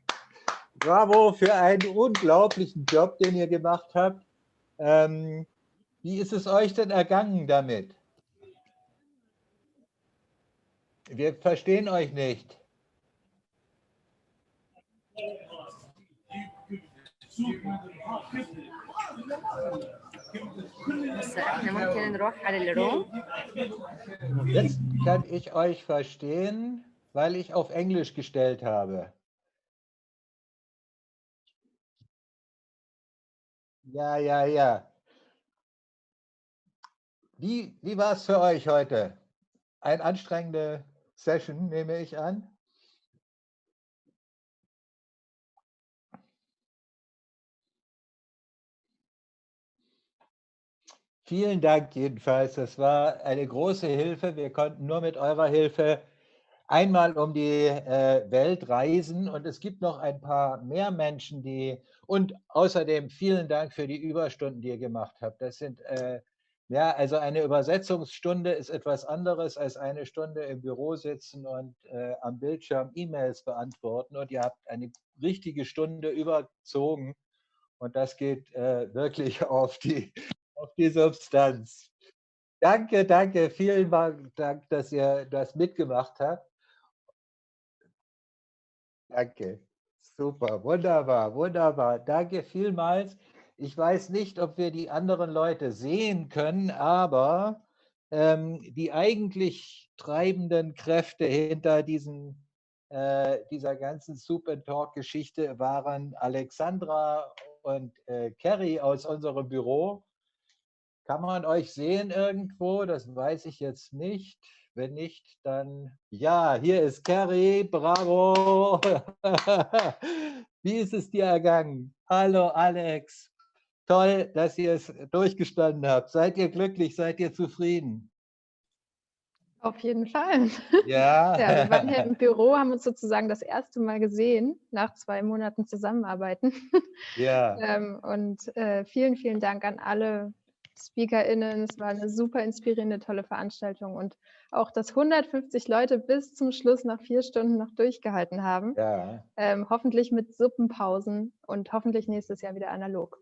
Bravo für einen unglaublichen Job, den ihr gemacht habt. Wie ist es euch denn ergangen damit? Wir verstehen euch nicht. Jetzt kann ich euch verstehen, weil ich auf Englisch gestellt habe. Ja. Wie war es für euch heute? Eine anstrengende Session, nehme ich an. Vielen Dank jedenfalls. Das war eine große Hilfe. Wir konnten nur mit eurer Hilfe einmal um die Welt reisen und es gibt noch ein paar mehr Menschen, und außerdem vielen Dank für die Überstunden, die ihr gemacht habt. Das sind, also eine Übersetzungsstunde ist etwas anderes als eine Stunde im Büro sitzen und am Bildschirm E-Mails beantworten und ihr habt eine richtige Stunde überzogen und das geht wirklich auf die Substanz. Danke, vielen Dank, dass ihr das mitgemacht habt. Danke, super, wunderbar. Danke vielmals. Ich weiß nicht, ob wir die anderen Leute sehen können, aber die eigentlich treibenden Kräfte hinter dieser ganzen Soup and Talk-Geschichte waren Alexandra und Kerry aus unserem Büro. Kann man euch sehen irgendwo? Das weiß ich jetzt nicht. Wenn nicht, dann ja, hier ist Kerry, bravo. Wie ist es dir ergangen? Hallo Alex, toll, dass ihr es durchgestanden habt. Seid ihr glücklich, seid ihr zufrieden? Auf jeden Fall. Ja. Ja, wir waren hier im Büro, haben uns sozusagen das erste Mal gesehen, nach 2 Monaten Zusammenarbeiten. Ja. Vielen Dank an alle SpeakerInnen. Es war eine super inspirierende, tolle Veranstaltung und auch, dass 150 Leute bis zum Schluss nach 4 Stunden noch durchgehalten haben. Ja. Hoffentlich mit Suppenpausen und hoffentlich nächstes Jahr wieder analog.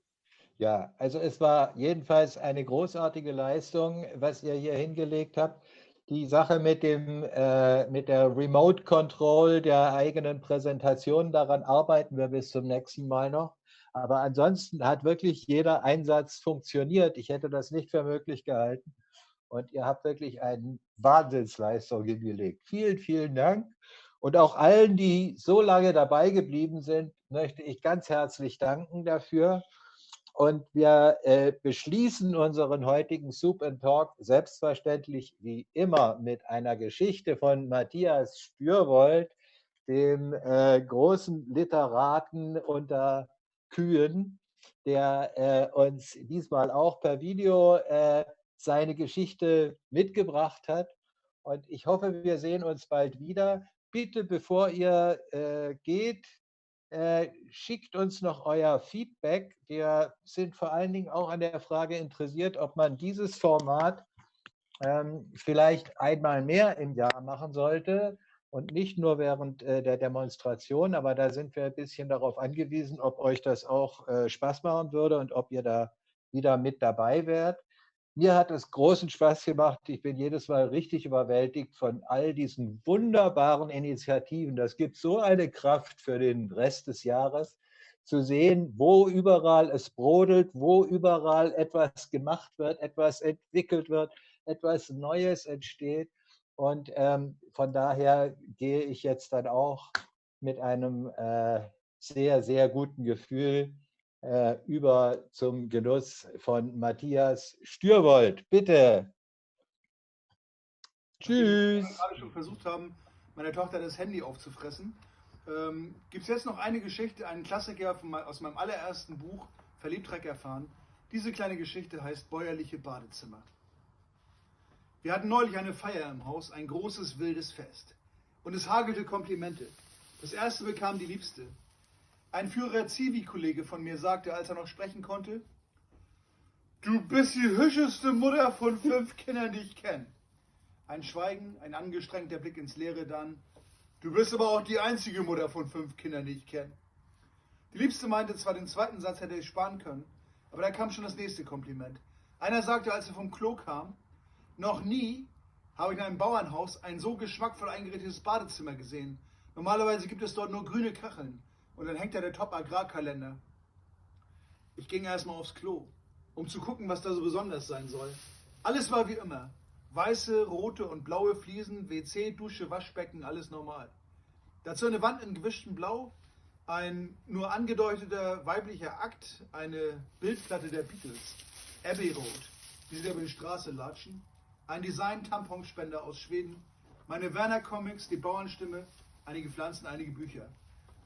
Ja, also es war jedenfalls eine großartige Leistung, was ihr hier hingelegt habt. Die Sache mit der Remote Control der eigenen Präsentation, daran arbeiten wir bis zum nächsten Mal noch. Aber ansonsten hat wirklich jeder Einsatz funktioniert. Ich hätte das nicht für möglich gehalten. Und ihr habt wirklich eine Wahnsinnsleistung hingelegt. Vielen Dank. Und auch allen, die so lange dabei geblieben sind, möchte ich ganz herzlich danken dafür. Und wir beschließen unseren heutigen Soup and Talk selbstverständlich wie immer mit einer Geschichte von Matthias Stührwoldt, dem großen Literaten unter Kühen, der uns diesmal auch per Video seine Geschichte mitgebracht hat. Und ich hoffe, wir sehen uns bald wieder. Bitte, bevor ihr geht, schickt uns noch euer Feedback. Wir sind vor allen Dingen auch an der Frage interessiert, ob man dieses Format vielleicht einmal mehr im Jahr machen sollte und nicht nur während der Demonstration, aber da sind wir ein bisschen darauf angewiesen, ob euch das auch Spaß machen würde und ob ihr da wieder mit dabei wärt. Mir hat es großen Spaß gemacht. Ich bin jedes Mal richtig überwältigt von all diesen wunderbaren Initiativen. Das gibt so eine Kraft für den Rest des Jahres, zu sehen, wo überall es brodelt, wo überall etwas gemacht wird, etwas entwickelt wird, etwas Neues entsteht. Und von daher gehe ich jetzt dann auch mit einem sehr guten Gefühl über zum Genuss von Matthias Stührwoldt. Bitte. Tschüss. Wir gerade schon versucht haben, meiner Tochter das Handy aufzufressen. Gibt es jetzt noch eine Geschichte, einen Klassiker aus meinem allerersten Buch, Verliebtreck erfahren. Diese kleine Geschichte heißt Bäuerliche Badezimmer. Wir hatten neulich eine Feier im Haus, ein großes, wildes Fest. Und es hagelte Komplimente. Das erste bekam die Liebste. Ein früherer Zivi-Kollege von mir sagte, als er noch sprechen konnte, du bist die hübscheste Mutter von 5 Kindern, die ich kenne. Ein Schweigen, ein angestrengter Blick ins Leere, dann, du bist aber auch die einzige Mutter von 5 Kindern, die ich kenne. Die Liebste meinte zwar, den zweiten Satz hätte ich sparen können, aber da kam schon das nächste Kompliment. Einer sagte, als er vom Klo kam, noch nie habe ich in einem Bauernhaus ein so geschmackvoll eingerichtetes Badezimmer gesehen. Normalerweise gibt es dort nur grüne Kacheln und dann hängt da der Top-Agrarkalender. Ich ging erstmal aufs Klo, um zu gucken, was da so besonders sein soll. Alles war wie immer. Weiße, rote und blaue Fliesen, WC, Dusche, Waschbecken, alles normal. Dazu eine Wand in gewischtem Blau, ein nur angedeuteter weiblicher Akt, eine Bildplatte der Beatles, Abbey Road, die sie über die Straße latschen, ein Design-Tamponspender aus Schweden, meine Werner-Comics, die Bauernstimme, einige Pflanzen, einige Bücher.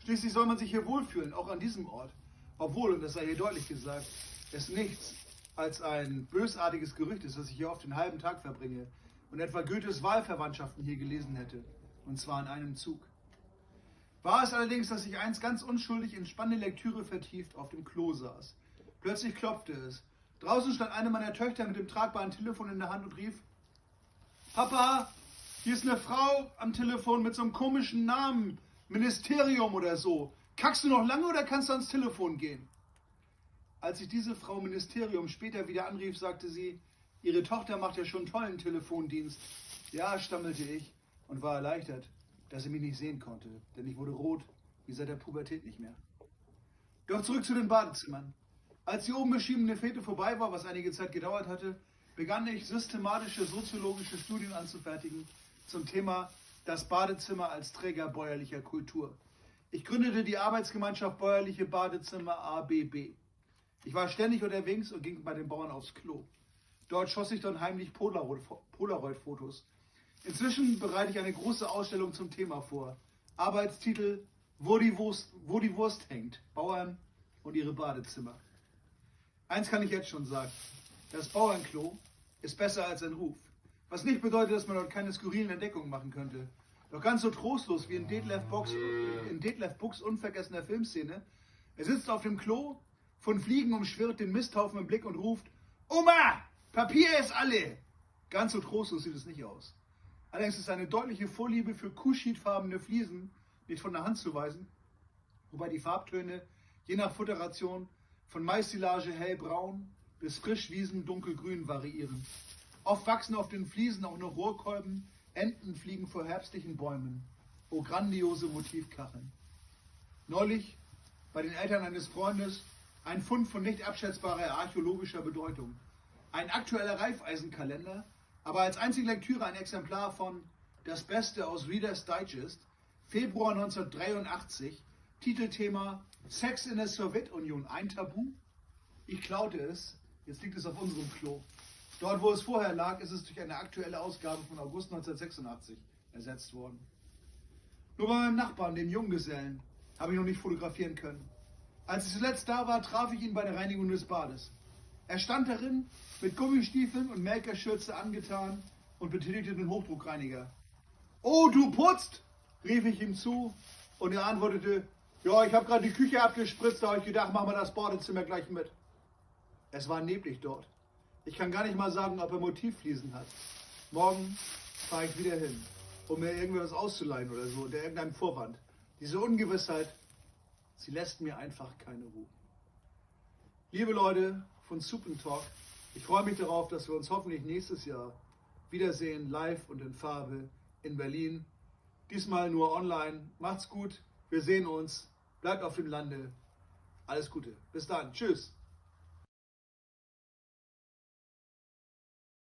Schließlich soll man sich hier wohlfühlen, auch an diesem Ort. Obwohl, und das sei hier deutlich gesagt, es nichts als ein bösartiges Gerücht ist, dass ich hier oft den halben Tag verbringe und etwa Goethes Wahlverwandtschaften hier gelesen hätte, und zwar in einem Zug. War es allerdings, dass ich einst ganz unschuldig in spannende Lektüre vertieft auf dem Klo saß. Plötzlich klopfte es. Draußen stand eine meiner Töchter mit dem tragbaren Telefon in der Hand und rief, Papa, hier ist eine Frau am Telefon mit so einem komischen Namen, Ministerium oder so. Kackst du noch lange oder kannst du ans Telefon gehen? Als ich diese Frau Ministerium später wieder anrief, sagte sie, ihre Tochter macht ja schon tollen Telefondienst. Ja, stammelte ich und war erleichtert, dass sie mich nicht sehen konnte, denn ich wurde rot, wie seit der Pubertät nicht mehr. Doch zurück zu den Badezimmern. Als die oben beschriebene Fete vorbei war, was einige Zeit gedauert hatte, begann ich systematische soziologische Studien anzufertigen zum Thema das Badezimmer als Träger bäuerlicher Kultur. Ich gründete die Arbeitsgemeinschaft Bäuerliche Badezimmer ABB. Ich war ständig unterwegs und ging bei den Bauern aufs Klo. Dort schoss ich dann heimlich Polaroid-Fotos. Inzwischen bereite ich eine große Ausstellung zum Thema vor. Arbeitstitel Wo die Wurst hängt. Bauern und ihre Badezimmer. Eins kann ich jetzt schon sagen. Das Bauernklo ist besser als ein Ruf. Was nicht bedeutet, dass man dort keine skurrilen Entdeckungen machen könnte. Doch ganz so trostlos wie in Detlef Bucks unvergessener Filmszene. Er sitzt auf dem Klo, von Fliegen umschwirrt, den Misthaufen im Blick und ruft, Oma, Papier ist alle! Ganz so trostlos sieht es nicht aus. Allerdings ist eine deutliche Vorliebe für kuschitfarbene Fliesen nicht von der Hand zu weisen, wobei die Farbtöne je nach Futteration von Maissilage hellbraun bis Frischwiesen dunkelgrün variieren. Oft wachsen auf den Fliesen auch nur Rohrkolben, Enten fliegen vor herbstlichen Bäumen. Oh, grandiose Motivkacheln. Neulich, bei den Eltern eines Freundes, ein Fund von nicht abschätzbarer archäologischer Bedeutung. Ein aktueller Reifeisenkalender, aber als einzige Lektüre ein Exemplar von Das Beste aus Reader's Digest, Februar 1983, Titelthema Sex in der Sowjetunion, ein Tabu? Ich klaute es, jetzt liegt es auf unserem Klo. Dort, wo es vorher lag, ist es durch eine aktuelle Ausgabe von August 1986 ersetzt worden. Nur bei meinem Nachbarn, dem Junggesellen, habe ich noch nicht fotografieren können. Als ich zuletzt da war, traf ich ihn bei der Reinigung des Bades. Er stand darin, mit Gummistiefeln und Melkerschürze angetan und betätigte den Hochdruckreiniger. Oh, du putzt, rief ich ihm zu und er antwortete, ja, ich habe gerade die Küche abgespritzt, da habe ich gedacht, machen wir das Badezimmer gleich mit. Es war neblig dort. Ich kann gar nicht mal sagen, ob er Motivfliesen hat. Morgen fahre ich wieder hin, um mir irgendwas auszuleihen oder so, unter irgendeinem Vorwand. Diese Ungewissheit, sie lässt mir einfach keine Ruhe. Liebe Leute von Soup & Talk, ich freue mich darauf, dass wir uns hoffentlich nächstes Jahr wiedersehen, live und in Farbe in Berlin. Diesmal nur online. Macht's gut, wir sehen uns, bleibt auf dem Lande. Alles Gute, bis dann, tschüss.